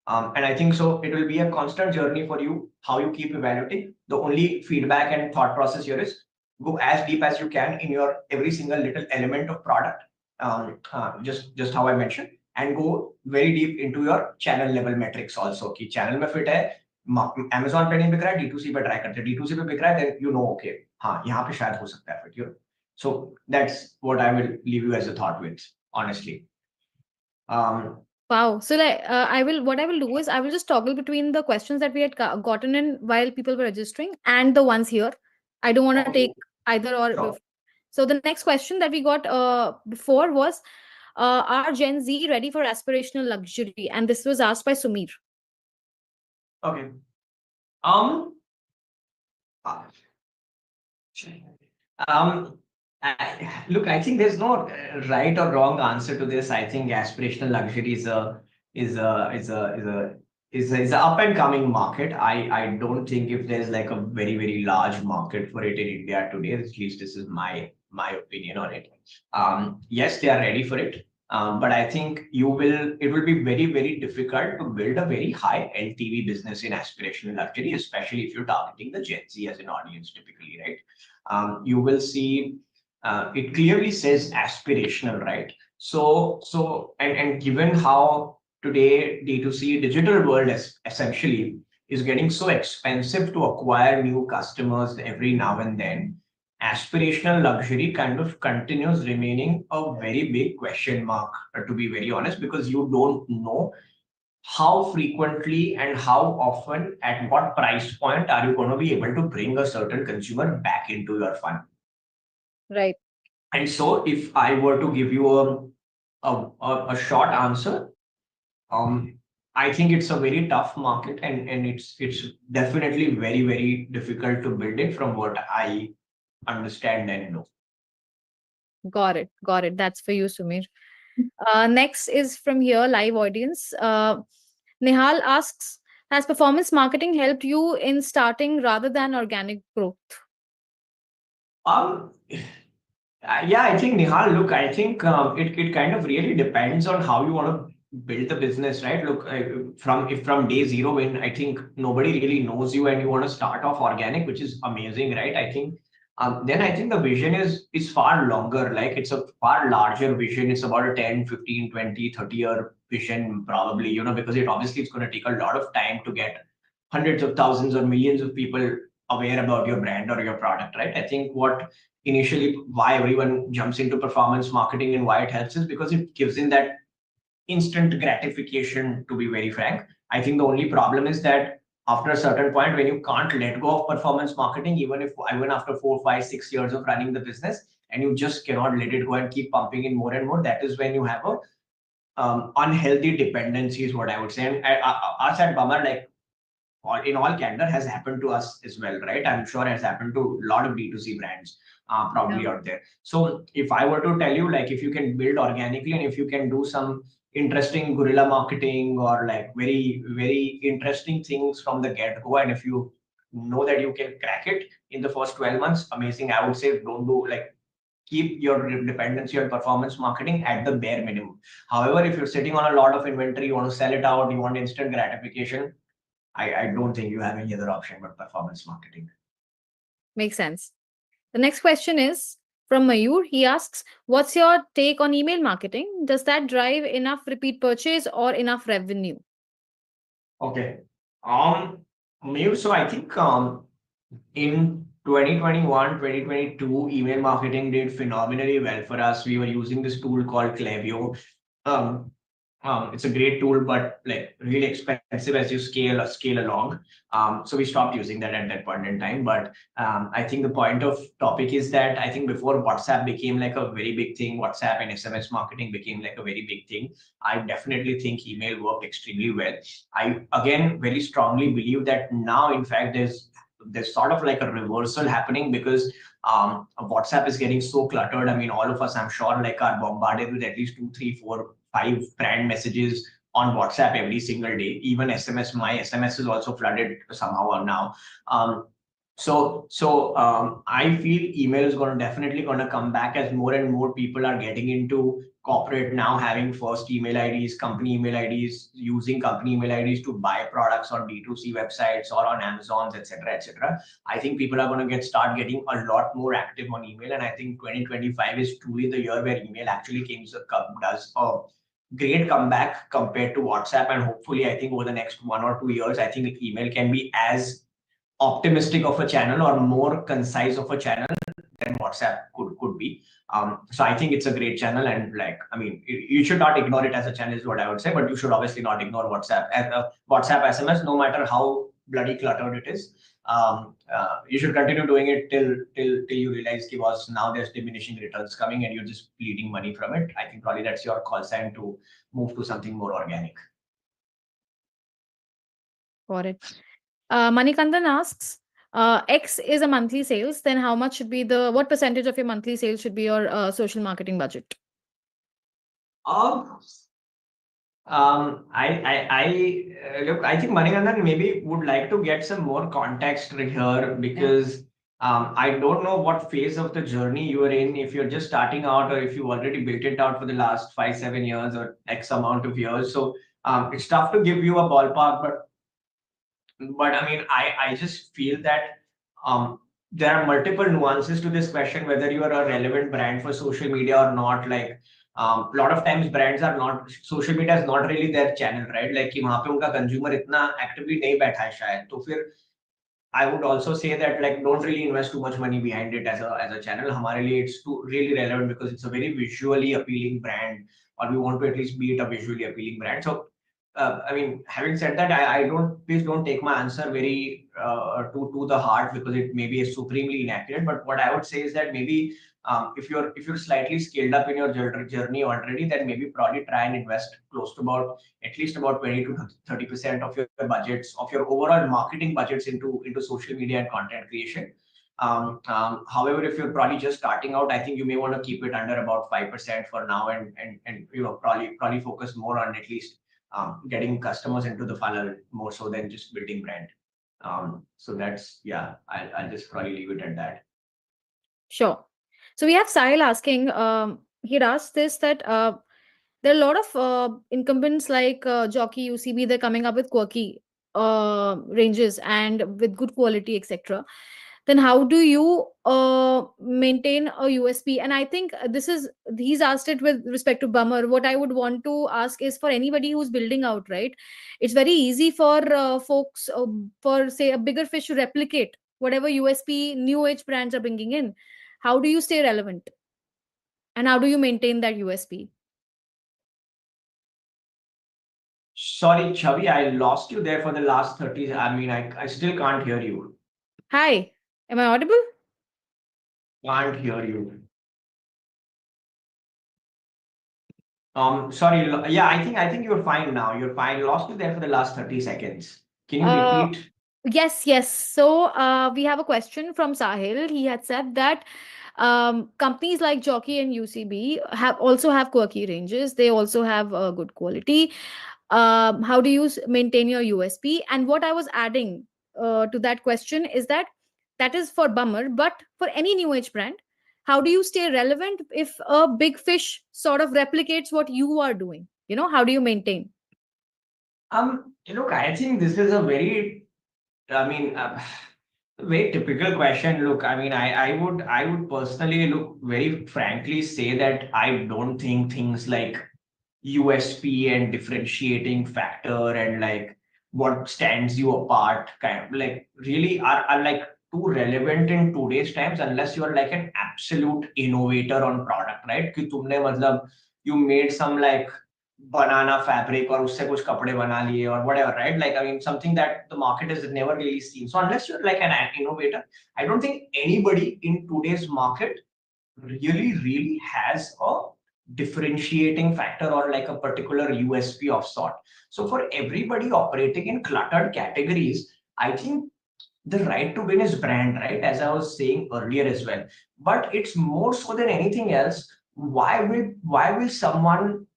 Speaker 2: And I think so it will be a constant journey for you, how you keep evaluating. The only feedback and thought process here is go as deep as you can in your every single little element of product, just how I mentioned, and go very deep into your channel level metrics also. कि channel में fit है, Amazon पे नहीं बिक रहा है, D2C पे try करते हैं, D2C पे बिक रहा है, then you know, okay, हाँ यहाँ पे शायद हो सकता है fit, you know. So that's what I will leave you as a thought with, honestly.
Speaker 1: Wow. So like what I will do is I will just toggle between the questions that we had gotten in while people were registering and the ones here. I don't want to
Speaker 2: Okay.
Speaker 1: take either or.
Speaker 2: Sure.
Speaker 1: So the next question that we got before was, are Gen Z ready for aspirational luxury? And this was asked by Sumir.
Speaker 2: Okay. Um, uh, Look, I think there's no right or wrong answer to this. I think aspirational luxury is a is a is a is a up and coming market. I don't think if there's like a very large market for it in India today. At least this is my opinion on it. Yes, they are ready for it. But I think it will be very difficult to build a very high LTV business in aspirational luxury, especially if you're targeting the Gen Z as an audience typically, right? You will see it clearly says aspirational, right? And given how today D2C digital world is essentially is getting so expensive to acquire new customers every now and then, aspirational luxury kind of continues remaining a very big question mark, to be very honest, because you don't know how frequently and how often, at what price point are you going to be able to bring a certain consumer back into your funnel?
Speaker 1: Right.
Speaker 2: And so, if I were to give you a short answer, um, I think it's a very tough market, and it's definitely very, very difficult to build it from what I understand and know.
Speaker 1: Got it. Got it. That's for you, Sumir. Next is from here, live audience. Nihal asks, has performance marketing helped you in starting rather than organic growth?
Speaker 2: Um, yeah, I think Nihal, look, I think it kind of really depends on how you want to build the business, right? Look, from day zero, when I think nobody really knows you and you want to start off organic, which is amazing, right? I think then I think the vision is far longer. Like it's a far larger vision. It's about a 10, 15, 20, 30-year vision, probably, because it obviously it's going to take a lot of time to get hundreds of thousands or millions of people aware about your brand or your product, right? I think what initially why everyone jumps into performance marketing and why it helps is because it gives in that instant gratification, to be very frank. I think the only problem is that after a certain point, when you can't let go of performance marketing, even after 4, 5, 6 years of running the business, and you just cannot let it go and keep pumping in more and more, that is when you have a unhealthy dependency, is what I would say. And us at Bummer, like in all candor, has happened to us as well, right? I'm sure has happened to a lot of D2C brands
Speaker 1: Yeah.
Speaker 2: probably out there. So if I were to tell you, like, if you can build organically and if you can do some interesting guerrilla marketing or like very, very interesting things from the get-go, and if you know that you can crack it in the first 12 months, amazing. I would say don't do like keep your dependency on performance marketing at the bare minimum. However, if you're sitting on a lot of inventory, you want to sell it out, you want instant gratification, I don't think you have any other option but performance marketing.
Speaker 1: Makes sense. The next question is from Mayur. He asks, what's your take on email marketing? Does that drive enough repeat purchase or enough revenue?
Speaker 2: Okay. Um, Mayur, so I think in 2021, 2022, email marketing did phenomenally well for us. We were using this tool called Klaviyo. Um, it's a great tool, but like really expensive as you scale along. So we stopped using that at that point in time. But I think the point of topic is that I think before WhatsApp became like a very big thing, WhatsApp and SMS marketing became like a very big thing. I definitely think email worked extremely well. I again very strongly believe that now, in fact, there's sort of like a reversal happening because WhatsApp is getting so cluttered. I mean, all of us, I'm sure, like are bombarded with at least 2, 3, 4, 5 brand messages on WhatsApp every single day. Even SMS, my SMS is also flooded somehow now. Um, so I feel email is going to definitely going to come back as more and more people are getting into corporate now, having first email IDs, company email IDs, using company email IDs to buy products on D2C websites or on Amazons, etc., etc. I think people are going to start getting a lot more active on email, and I think 2025 is truly the year where email actually does a great comeback compared to WhatsApp, and hopefully, I think over the next 1 or 2 years, I think email can be as optimistic of a channel or more concise of a channel than WhatsApp could be. So I think it's a great channel, and like I mean, you should not ignore it as a channel is what I would say, but you should obviously not ignore WhatsApp and WhatsApp SMS, no matter how bloody cluttered it is. You should continue doing it till you realize कि was now there's diminishing returns coming and you're just bleeding money from it. I think probably that's your call sign to move to something more organic.
Speaker 1: Got it. Manikandan asks, X is a monthly sales, then how much should be what percentage of your monthly sales should be your social marketing budget?
Speaker 2: Um, look, I think Manikandan maybe would like to get some more context here
Speaker 1: Yeah.
Speaker 2: because I don't know what phase of the journey you are in, if you're just starting out or if you already built it out for the last 5, 7 years or X amount of years. So it's tough to give you a ballpark, but I mean, I just feel that there are multiple nuances to this question, whether you are a relevant brand for social media or not. Like a lot of times brands are not, social media is not really their channel, right? Like कि वहाँ पे उनका consumer इतना actively नहीं बैठा है शायद, तो फिर I would also say that like don't really invest too much money behind it as a channel. हमारे लिए it's too really relevant because it's a very visually appealing brand, or we want to at least be it a visually appealing brand. So I mean, having said that, I don't, please don't take my answer very to the heart, because it maybe is supremely inaccurate. But what I would say is that maybe if you're slightly scaled up in your journey already, then maybe probably try and invest close to about at least about 20 to 30% of your budgets, of your overall marketing budgets into social media and content creation. However, if you're probably just starting out, I think you may want to keep it under about 5% for now, and probably focus more on at least getting customers into the funnel more so than just building brand. So that's, yeah, I'll just probably leave it at that.
Speaker 1: Sure. So we have Sahil asking, he'd asked this that there are a lot of incumbents like Jockey, UCB, they're coming up with quirky ranges and with good quality, etc. Then how do you maintain a USP? And I think this is, he's asked it with respect to Bummer. What I would want to ask is for anybody who's building out, right? It's very easy for folks, for say a bigger fish to replicate whatever USP new age brands are bringing in. How do you stay relevant? And how do you maintain that USP?
Speaker 2: Sorry, Chavi, I lost you there for the last 30. I mean, I still can't hear you.
Speaker 1: Hi, am I audible?
Speaker 2: Can't hear you. Sorry. Yeah, I think you're fine now. You're fine. Lost you there for the last 30 seconds. Can you
Speaker 1: Uh,
Speaker 2: repeat?
Speaker 1: yes, yes. So we have a question from Sahil. He had said that companies like Jockey and UCB have quirky ranges. They also have good quality. How do you maintain your USP? And what I was adding to that question is that that is for Bummer, but for any new age brand, how do you stay relevant if a big fish sort of replicates what you are doing? How do you maintain?
Speaker 2: Look, I think this is a very, I mean, very typical question. Look, I mean, I would personally, look, very frankly say that I don't think things like USP and differentiating factor and like what stands you apart kind of like really are like too relevant in today's times, unless you're like an absolute innovator on product, right? कि तुमने मतलब you made some like banana fabric और उससे कुछ कपड़े बना लिए or whatever, right? Like, I mean, something that the market has never really seen. So unless you're like an innovator, I don't think anybody in today's market really has a differentiating factor or like a particular USP of sort. So for everybody operating in cluttered categories, I think the right to win is brand, right? As I was saying earlier as well. But it's more so than anything else. Why will someone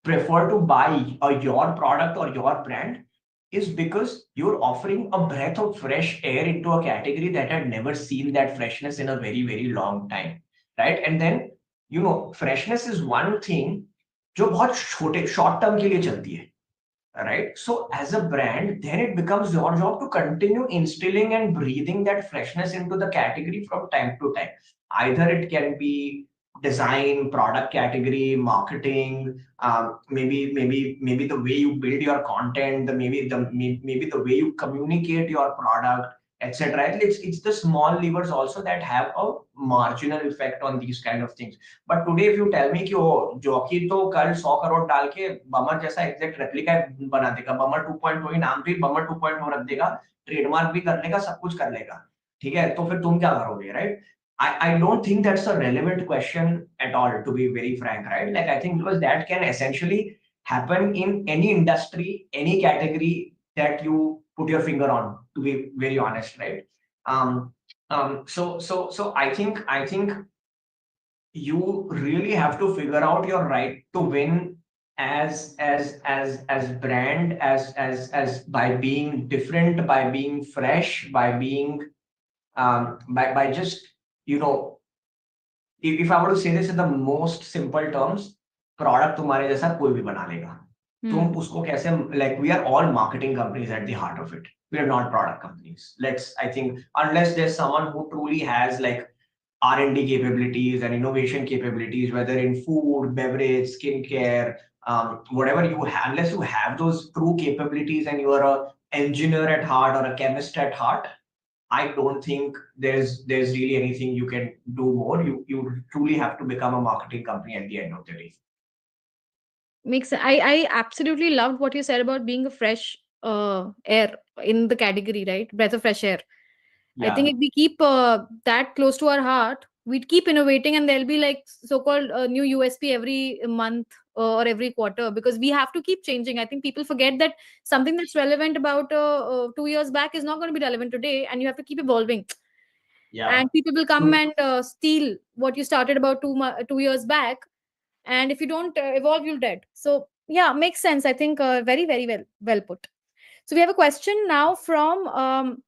Speaker 2: prefer to buy your product or your brand? Is because you're offering a breath of fresh air into a category that had never seen that freshness in a very, very long time, right? And then, freshness is one thing जो बहुत छोटे short term के लिए चलती है, right? So as a brand, then it becomes your job to continue instilling and breathing that freshness into the category from time to time. Either it can be design, product category, marketing, maybe the way you build your content, maybe the way you communicate your product, etc. It's the small levers also that have a marginal effect on these kind of things. But today if you tell me कि ओ jockey तो कल 100 करोड़ डाल के bummer जैसा exact replica बना देगा, bummer 2.0 ही नाम पे बमर 2.0 रख देगा, ट्रेडमार्क भी कर लेगा, सब कुछ कर लेगा, ठीक है, तो फिर तुम क्या करोगे, right? I don't think that's a relevant question at all, to be very frank, right? Like, I think because that can essentially happen in any industry, any category that you put your finger on, to be very honest, right? Um, so I think you really have to figure out your right to win as brand, as by being different, by being fresh, by being by just, you know if I were to say this in the most simple terms, product तुम्हारे जैसा कोई भी बना लेगा, तुम उसको कैसे, like, we are all marketing companies at the heart of it, we are not product companies. I think unless there's someone who truly has like R&D capabilities and innovation capabilities, whether in food, beverage, skincare, whatever you have, unless you have those true capabilities and you are a engineer at heart or a chemist at heart, I don't think there's really anything you can do more. You truly have to become a marketing company at the end of the day.
Speaker 1: Makes I absolutely loved what you said about being a fresh air in the category, right? Breath of fresh air. I think
Speaker 2: Yeah.
Speaker 1: if we keep that close to our heart, we'd keep innovating, and there'll be like so-called new USP every month or every quarter, because we have to keep changing. I think people forget that something that's relevant about 2 years back is not going to be relevant today, and you have to keep evolving.
Speaker 2: Yeah.
Speaker 1: And people will come
Speaker 2: True.
Speaker 1: and steal what you started about 2 years back, and if you don't evolve, you'll dead. So yeah, makes sense. I think very very well put. So we have a question now from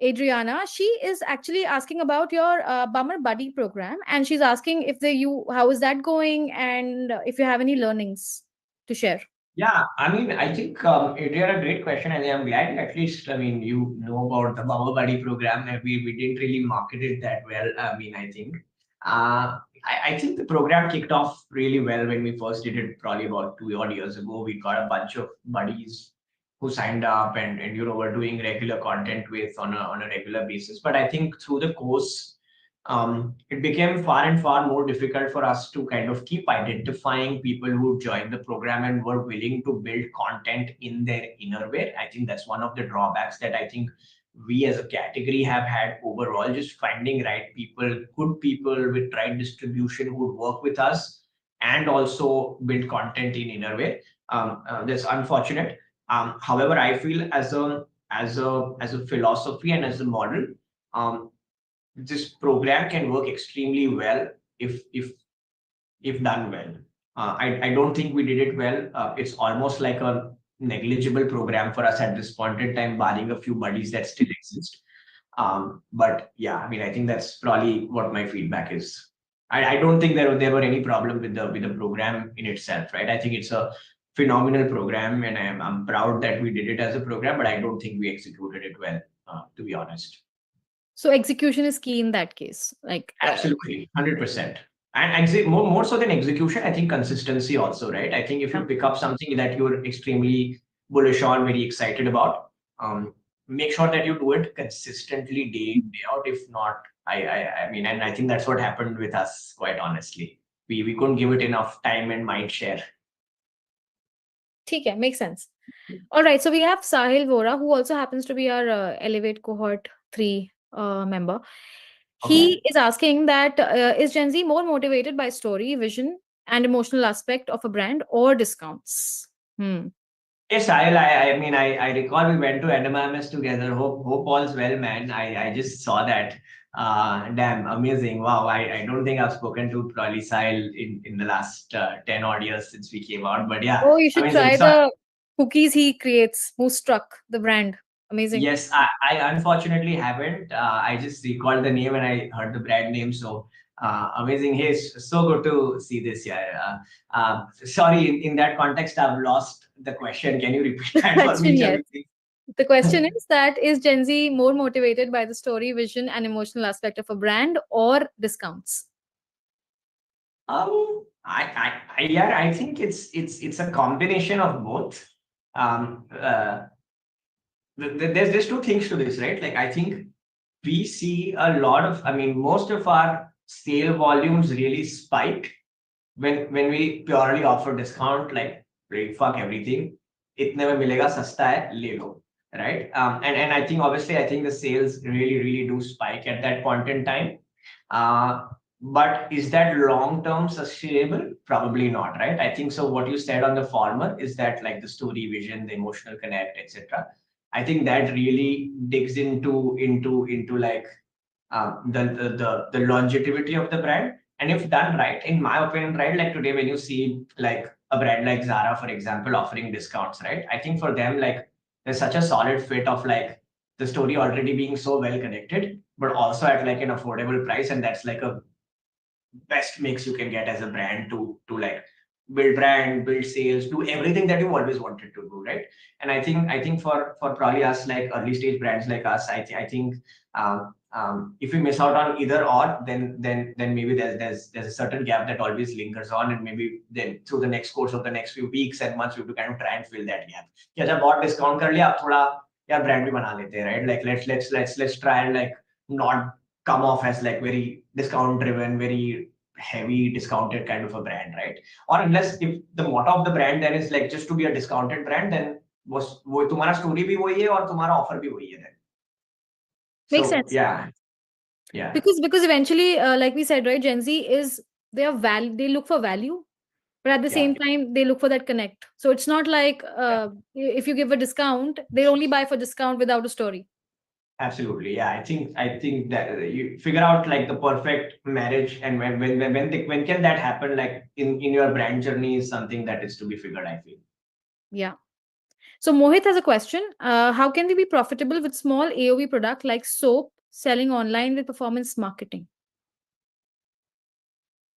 Speaker 1: Adriana. She is actually asking about your Bummer Buddy program, and she's asking if the you how is that going, and if you have any learnings to share.
Speaker 2: Yeah, I mean, I think Adrian, a great question, and I'm glad at least, I mean, you know about the Baba Buddy program. And we didn't really market it that well. I mean, I think. I think the program kicked off really well when we first did it, probably about 2 odd years ago. We got a bunch of buddies who signed up and were doing regular content with on a regular basis. But I think through the course, it became far and far more difficult for us to kind of keep identifying people who joined the program and were willing to build content in their innerwear. I think that's one of the drawbacks that I think we as a category have had overall, just finding right people, good people with right distribution who would work with us and also build content in innerwear. That's unfortunate. However, I feel as a philosophy and as a model, um, this program can work extremely well if done well. I don't think we did it well. It's almost like a negligible program for us at this point in time, barring a few buddies that still exist. But yeah, I mean, I think that's probably what my feedback is. I don't think there were any problem with the program in itself, right? I think it's a phenomenal program, and I'm proud that we did it as a program, but I don't think we executed it well, to be honest.
Speaker 1: So execution is key in that case. Like,
Speaker 2: Absolutely, 100%. And more so than execution, I think consistency also, right? I think if you
Speaker 1: yeah.
Speaker 2: pick up something that you're extremely bullish on, very excited about, make sure that you do it consistently day in, day out. If not, I mean, and I think that's what happened with us, quite honestly. We couldn't give it enough time and mind share.
Speaker 1: ठीक है, makes sense. All right, so we have Sahil Vora, who also happens to be our Elevate Cohort 3 member. He
Speaker 2: Okay.
Speaker 1: is asking that is Gen Z more motivated by story, vision, and emotional aspect of a brand or discounts? Hmm.
Speaker 2: Yes, I mean, I recall we went to NMMS together. Hope all's well, man. I just saw that. Damn, amazing. Wow. I don't think I've spoken to probably Sahil in the last 10 odd years since we came out. But yeah,
Speaker 1: Oh, you should
Speaker 2: amazing.
Speaker 1: try
Speaker 2: So
Speaker 1: the cookies he creates. Moose the brand. Amazing.
Speaker 2: yes, I unfortunately haven't. I just recalled the name and I heard the brand name. So amazing. Hey, it's so good to see this. Yeah. Sorry, in that context, I've lost the question. Can you repeat
Speaker 1: The
Speaker 2: that for me,
Speaker 1: question, yes.
Speaker 2: Javi, please?
Speaker 1: The question is that is Gen Z more motivated by the story, vision, and emotional aspect of a brand or discounts?
Speaker 2: Yeah, I think it's a combination of both. Um, uh, there's two things to this, right? Like I think we see a lot of, I mean, most of our sale volumes really spike when we purely offer discount, like break fuck everything. इतने में मिलेगा सस्ता है ले लो, right? And I think obviously I think the sales really do spike at that point in time. Uh, but is that long term sustainable? Probably not, right? I think so. What you said on the former is that like the story, vision, the emotional connect, etc. I think that really digs into like the longevity of the brand. And if done right, in my opinion, right, like today when you see like a brand like Zara, for example, offering discounts, right? I think for them, like there's such a solid fit of like the story already being so well connected, but also at like an affordable price. And that's like a best mix you can get as a brand to like build brand, build sales, do everything that you always wanted to do, right? And I think for probably us like early stage brands like us, I think if we miss out on either or, then maybe there's a certain gap that always lingers on, and maybe then through the next course of the next few weeks and months, we have to kind of try and fill that gap. कि अच्छा बहुत discount कर लिया, अब थोड़ा यार brand भी बना लेते हैं, right? Like let's try and like not come off as like very discount driven, very heavy discounted kind of a brand, right? Or unless if the motto of the brand then is like just to be a discounted brand, then वो तुम्हारा story भी वही है और तुम्हारा offer भी वही है then.
Speaker 1: Makes
Speaker 2: So
Speaker 1: sense.
Speaker 2: yeah, yeah,
Speaker 1: Because eventually, like we said, right, Gen Z is they look for value, but at the
Speaker 2: yeah.
Speaker 1: same time they look for that connect. So it's not like if you give a discount, they only buy for discount without a story.
Speaker 2: Absolutely, yeah. I think that you figure out like the perfect marriage, and when can that happen? Like in your brand journey is something that is to be figured. I feel.
Speaker 1: Yeah. So Mohit has a question. How can we be profitable with small AOV product like soap selling online with performance marketing?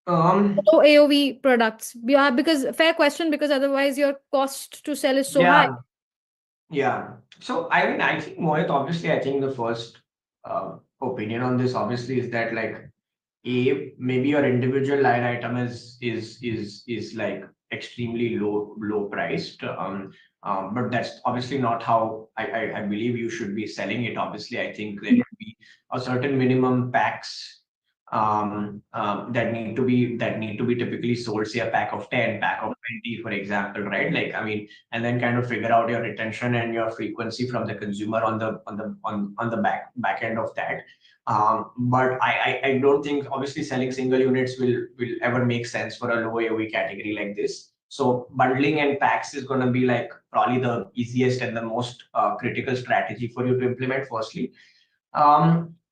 Speaker 2: Um.
Speaker 1: Low AOV products. Yeah, because fair question, because otherwise your cost to sell is so high.
Speaker 2: Yeah. Yeah. So I mean, I think Mohit. Obviously, I think the first opinion on this obviously is that like a maybe your individual line item is like extremely low priced, but that's obviously not how I believe you should be selling it. Obviously, I think there should be a certain minimum packs that need to be typically sold, say a pack of 10, pack of 20, for example, right? Like I mean, and then kind of figure out your retention and your frequency from the consumer on the back end of that. But I don't think obviously selling single units will ever make sense for a low AOV category like this. So bundling and packs is going to be like probably the easiest and the most critical strategy for you to implement. Firstly,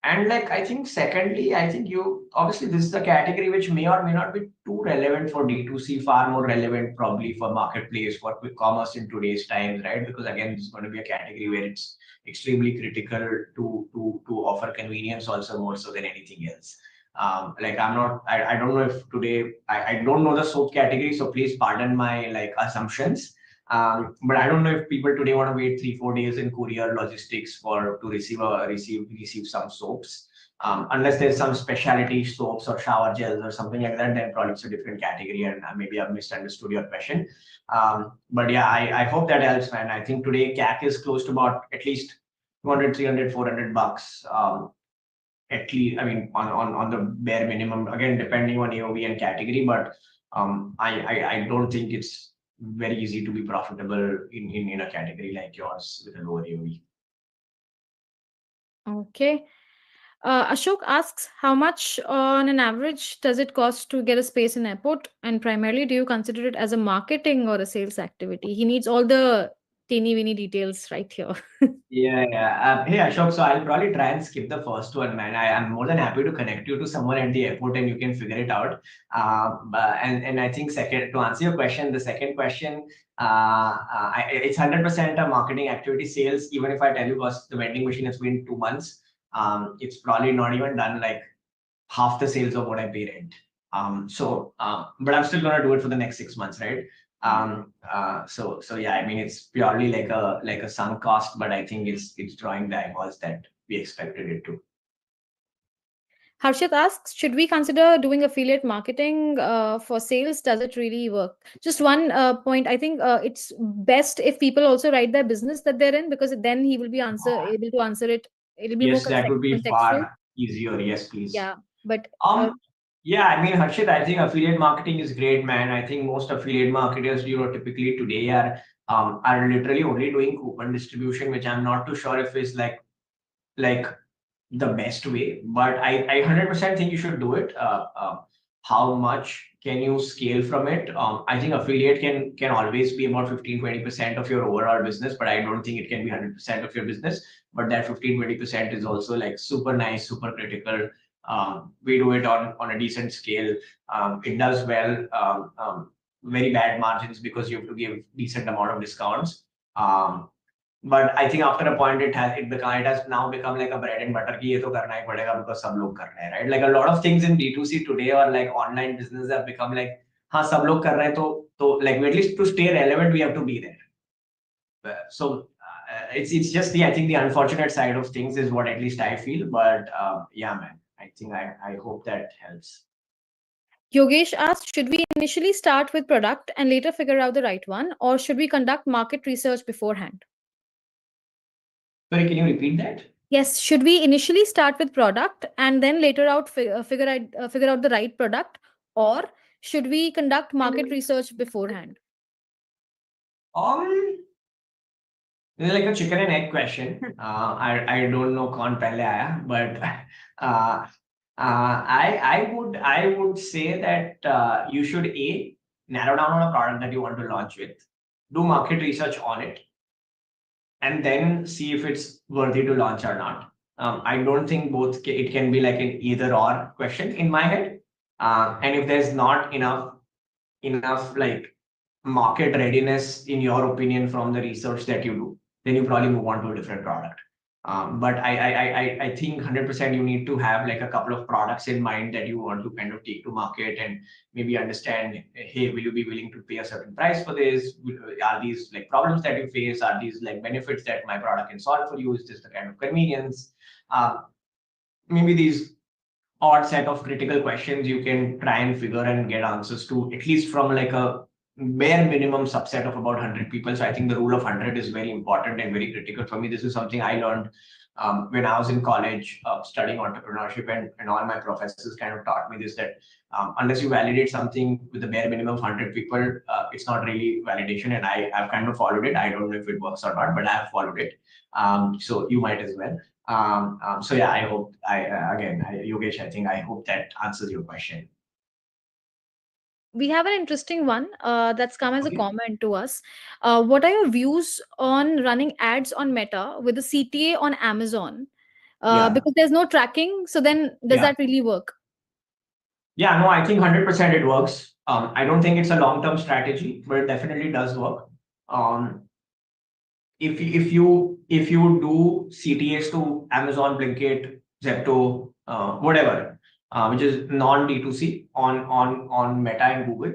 Speaker 2: and like I think secondly, I think you obviously this is a category which may or may not be too relevant for D2C, far more relevant probably for marketplace, for quick commerce in today's times, right? Because again, it's going to be a category where it's extremely critical to offer convenience also more so than anything else. Like I don't know if today I don't know the soap category, so please pardon my like assumptions. But I don't know if people today want to wait 3-4 days in courier logistics for to receive some soaps. Unless there's some specialty soaps or shower gels or something like that, then probably it's a different category, and maybe I've misunderstood your question. But yeah, I hope that helps, man. I think today CAC is close to about at least 200, 300, $400. At least, I mean, on the bare minimum, again, depending on AOV and category, but I don't think it's very easy to be profitable in a category like yours with a lower AOV.
Speaker 1: Okay. Ashok asks, how much on an average does it cost to get a space in airport? And primarily, do you consider it as a marketing or a sales activity? He needs all the teeny weeny details right here.
Speaker 2: Yeah, yeah. Hey, Ashok, so I'll probably try and skip the first one, man. I am more than happy to connect you to someone at the airport and you can figure it out. And I think second, to answer your question, the second question, it's 100% a marketing activity. Sales, even if I tell you, because the vending machine has been 2 months, it's probably not even done like half the sales of what I pay rent. But I'm still gonna do it for the next 6 months, right? So yeah, I mean it's purely like a sunk cost, but I think it's drawing the eyeballs that we expected it to.
Speaker 1: Harshit asks, should we consider doing affiliate marketing for sales? Does it really work? Just one point. I think it's best if people also write their business that they're in, because then he will be able to answer it. It'll be more
Speaker 2: Yes, that would be
Speaker 1: contextual.
Speaker 2: far easier. Yes, please.
Speaker 1: Yeah, but
Speaker 2: Um, yeah, I mean, Harshit, I think affiliate marketing is great, man. I think most affiliate marketers, typically today are literally only doing coupon distribution, which I'm not too sure if is like the best way, but I 100% think you should do it. How much can you scale from it? I think affiliate can always be about 15-20% of your overall business, but I don't think it can be 100% of your business. But that 15-20% is also like super nice, super critical. We do it on a decent scale. It does well. Very bad margins because you have to give decent amount of discounts. But I think after a point it has now become like a bread and butter कि ये तो करना ही पड़ेगा because सब लोग कर रहे हैं, right? Like a lot of things in D2C today or like online business have become like हाँ सब लोग कर रहे हैं तो like at least to stay relevant we have to be there. So it's just I think the unfortunate side of things is what at least I feel. But yeah, man, I think I hope that helps.
Speaker 1: Yogesh asked, should we initially start with product and later figure out the right one, or should we conduct market research beforehand?
Speaker 2: Sorry, can you repeat that?
Speaker 1: Yes, should we initially start with product and then later figure out the right product, or should we conduct market research beforehand?
Speaker 2: Um, This is like a chicken and egg question. I don't know कौन पहले आया, but I would say that you should narrow down on a product that you want to launch with, do market research on it, and then see if it's worthy to launch or not. I don't think it can be like an either or question in my head. And if there's not enough like market readiness in your opinion from the research that you do, then you probably move on to a different product. But I think 100% you need to have like a couple of products in mind that you want to kind of take to market and maybe understand, hey, will you be willing to pay a certain price for this? Are these like problems that you face? Are these like benefits that my product can solve for you? Is this the kind of convenience? Maybe these odd set of critical questions you can try and figure and get answers to, at least from like a bare minimum subset of about 100 people. So I think the rule of 100 is very important and very critical for me. This is something I learned when I was in college studying entrepreneurship, and all my professors kind of taught me this, that unless you validate something with the bare minimum of 100 people, it's not really validation. And I've kind of followed it. I don't know if it works or not, but I have followed it. So you might as well. So yeah, I hope Yogesh, I hope that answers your question.
Speaker 1: We have an interesting one that's come as a
Speaker 2: Okay.
Speaker 1: comment to us. What are your views on running ads on Meta with a CTA on Amazon?
Speaker 2: Yeah.
Speaker 1: Because there's no tracking. So then does
Speaker 2: Yeah.
Speaker 1: that really work?
Speaker 2: Yeah, no, I think 100% it works. I don't think it's a long-term strategy, but it definitely does work. Um, if you do CTAs to Amazon, Blinkit, Zepto, whatever, which is non D2C on Meta and Google,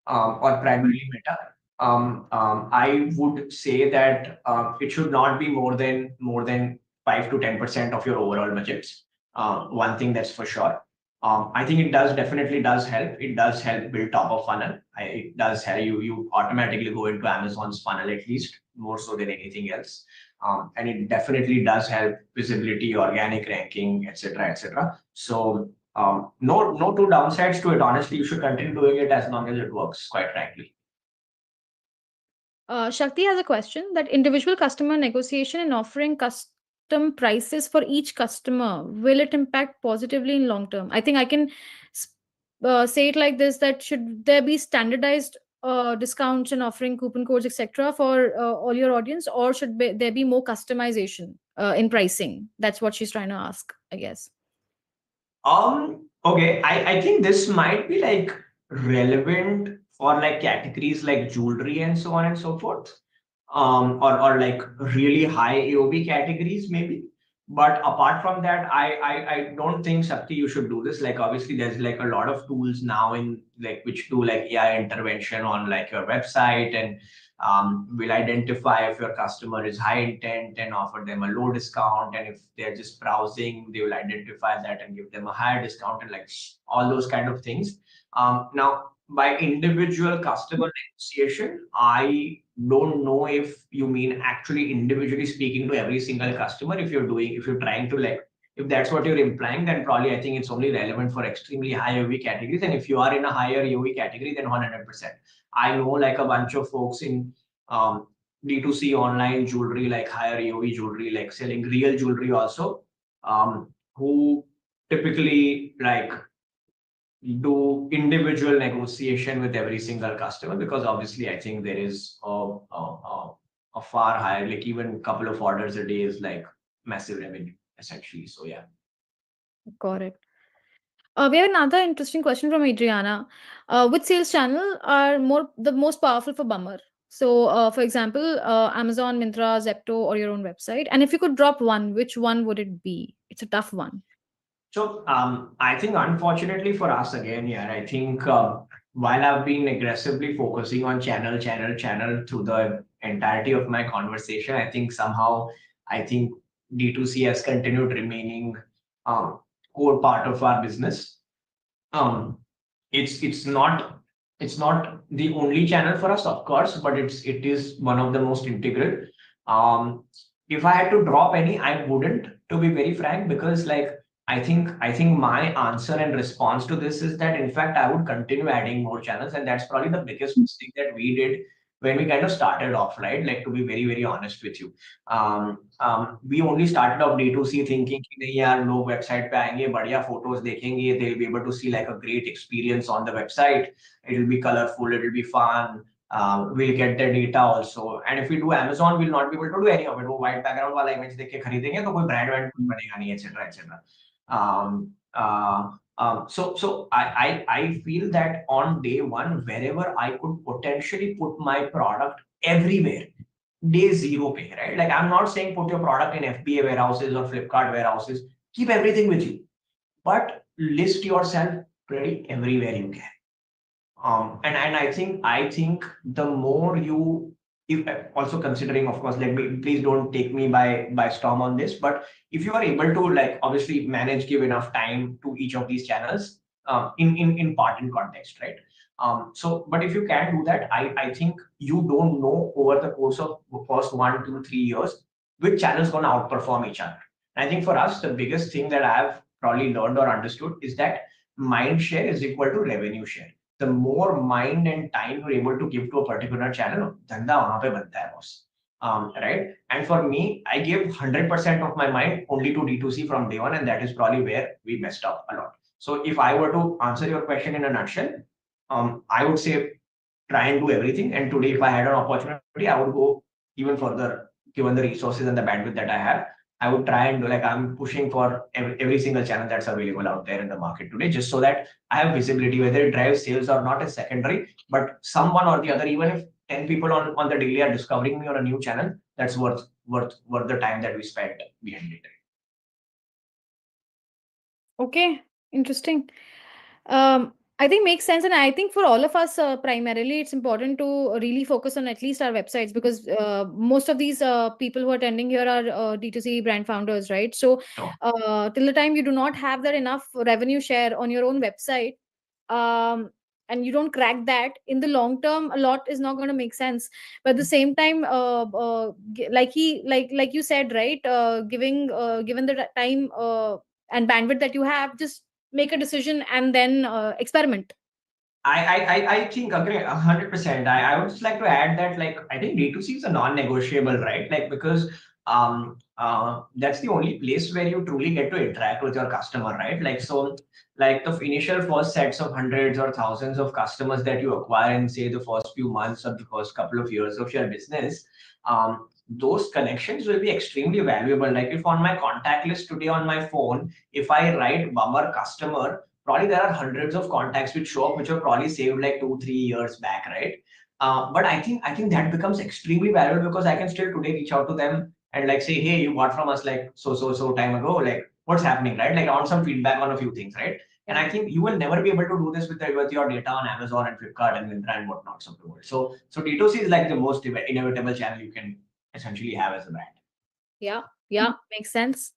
Speaker 2: or primarily Meta, I would say that it should not be more than 5 to 10% of your overall budgets. One thing that's for sure. I think it definitely does help. It does help build top of funnel. It does help you automatically go into Amazon's funnel, at least more so than anything else. And it definitely does help visibility, organic ranking, etc., etc. So no two downsides to it. Honestly, you should continue doing it as long as it works, quite frankly.
Speaker 1: Shakti has a question that individual customer negotiation and offering custom prices for each customer, will it impact positively in long term? I think I can say it like this, that should there be standardized discounts and offering coupon codes, etc., for all your audience, or should there be more customization in pricing? That's what she's trying to ask, I guess.
Speaker 2: Okay, I think this might be like relevant for like categories like jewelry and so on and so forth. Or like really high AOV categories maybe. But apart from that, I don't think, Shakti, you should do this. Like obviously there's like a lot of tools now in like which do like AI intervention on like your website, and will identify if your customer is high intent and offer them a low discount, and if they're just browsing, they will identify that and give them a higher discount, and like all those kind of things. Now by individual customer negotiation, I don't know if you mean actually individually speaking to every single customer. If you're trying to like, if that's what you're implying, then probably I think it's only relevant for extremely high AOV categories. And if you are in a higher AOV category, then 100%. I know like a bunch of folks in D2C online jewelry, like higher AOV jewelry, like selling real jewelry also, who typically like do individual negotiation with every single customer, because obviously I think there is a far higher, like even a couple of orders a day is like massive revenue essentially. So yeah.
Speaker 1: Correct. We have another interesting question from Adriana. Which sales channel are the most powerful for Bummer? So, for example, Amazon, Myntra, Zepto, or your own website. And if you could drop one, which one would it be? It's a tough one.
Speaker 2: So I think unfortunately for us again, yeah, I think while I've been aggressively focusing on channel through the entirety of my conversation, I think somehow I think D2C has continued remaining core part of our business. Um, it's not the only channel for us, of course, but it is one of the most integral. If I had to drop any, I wouldn't, to be very frank, because like I think my answer and response to this is that in fact I would continue adding more channels, and that's probably the biggest mistake that we did when we kind of started off, right? Like, to be very very honest with you, we only started off D2C thinking कि नहीं यार लोग website पे आएंगे बढ़िया photos देखेंगे, they'll be able to see like a great experience on the website, it'll be colorful, it'll be fun, we'll get the data also, and if we do Amazon we'll not be able to do any of it, वो white background वाला image देख के खरीदेंगे तो कोई brand wand कुछ बनेगा नहीं, etc etc. Um, uh, so I feel that on day one, wherever I could potentially put my product everywhere, day zero pay, right? Like, I'm not saying put your product in FBA warehouses or Flipkart warehouses, keep everything with you, but list yourself pretty everywhere you can. And I think the more you, if also considering, of course, let me, please don't take me by storm on this, but if you are able to, like, obviously manage, give enough time to each of these channels, in part and context, right? So but if you can do that, I think you don't know over the course of the first 1 2 3 years which channel is going to outperform each other. And I think for us the biggest thing that I've probably learned or understood is that mind share is equal to revenue share. The more mind and time you're able to give to a particular channel, धंधा वहां पे बनता है, boss. Right? And for me, I give 100% of my mind only to D2C from day one, and that is probably where we messed up a lot. So if I were to answer your question in a nutshell, I would say try and do everything. And today, if I had an opportunity, I would go even further, given the resources and the bandwidth that I have. I would try and do, like, I'm pushing for every single channel that's available out there in the market today, just so that I have visibility, whether it drives sales or not is secondary, but someone or the other, even if 10 people on the daily are discovering me on a new channel, that's worth the time that we spent behind it.
Speaker 1: Okay, interesting. I think makes sense, and I think for all of us, primarily, it's important to really focus on at least our websites, because most of these people who are attending here are D2C brand founders, right? So,
Speaker 2: Sure.
Speaker 1: till the time you do not have that enough revenue share on your own website, um, and you don't crack that in the long term, a lot is not going to make sense. But at the same time, like you said, right? Given the time and bandwidth that you have, just make a decision and then experiment.
Speaker 2: I think agree 100%. I would just like to add that, like, I think D2C is a non-negotiable, right? Like, because that's the only place where you truly get to interact with your customer, right? Like, so, like, the initial first sets of hundreds or thousands of customers that you acquire in, say, the first few months or the first couple of years of your business, those connections will be extremely valuable. Like, if on my contact list today on my phone, if I write bummer customer, probably there are hundreds of contacts which show up, which were probably saved like 2 3 years back, right? But I think that becomes extremely valuable, because I can still today reach out to them and, like, say, hey, you bought from us like so time ago, like, what's happening, right? Like, I want some feedback on a few things, right? And I think you will never be able to do this with your data on Amazon and Flipkart and Myntra and whatnot of the world. So D2C is like the most inevitable channel you can essentially have as a brand.
Speaker 1: Yeah, makes sense.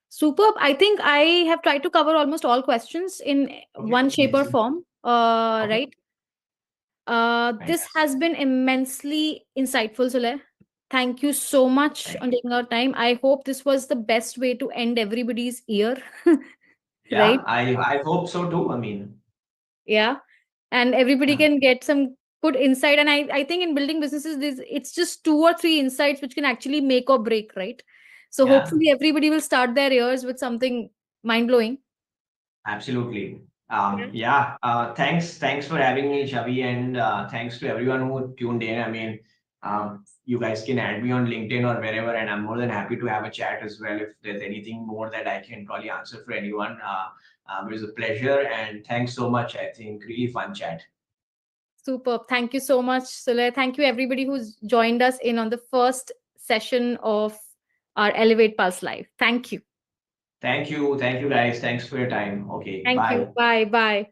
Speaker 1: Superb. I think I have tried to cover almost all questions in one shape or
Speaker 2: Amazing.
Speaker 1: form.
Speaker 2: Okay.
Speaker 1: Right. This
Speaker 2: Fantastic.
Speaker 1: has been immensely insightful, Sulay. Thank you so much
Speaker 2: Thank
Speaker 1: on
Speaker 2: you.
Speaker 1: taking our time. I hope this was the best way to end everybody's year.
Speaker 2: Yeah,
Speaker 1: Right?
Speaker 2: I hope so too. I mean,
Speaker 1: Yeah. And everybody
Speaker 2: yeah.
Speaker 1: can get some good insight. And I think in building businesses, it's just 2 or 3 insights which can actually make or break, right? So
Speaker 2: Yeah.
Speaker 1: hopefully everybody will start their years with something mind blowing.
Speaker 2: Absolutely.
Speaker 1: Yeah.
Speaker 2: Yeah. Thanks for having me, Chavi, and thanks to everyone who tuned in. I mean, you guys can add me on LinkedIn or wherever, and I'm more than happy to have a chat as well if there's anything more that I can probably answer for anyone. It was a pleasure, and thanks so much. I think really fun chat.
Speaker 1: Superb. Thank you so much, Sulay. Thank you, everybody who's joined us in on the first session of our Elevate Pulse Live. Thank you.
Speaker 2: Thank you, guys. Thanks for your time. Okay,
Speaker 1: Thank you.
Speaker 2: bye.
Speaker 1: Bye. Bye.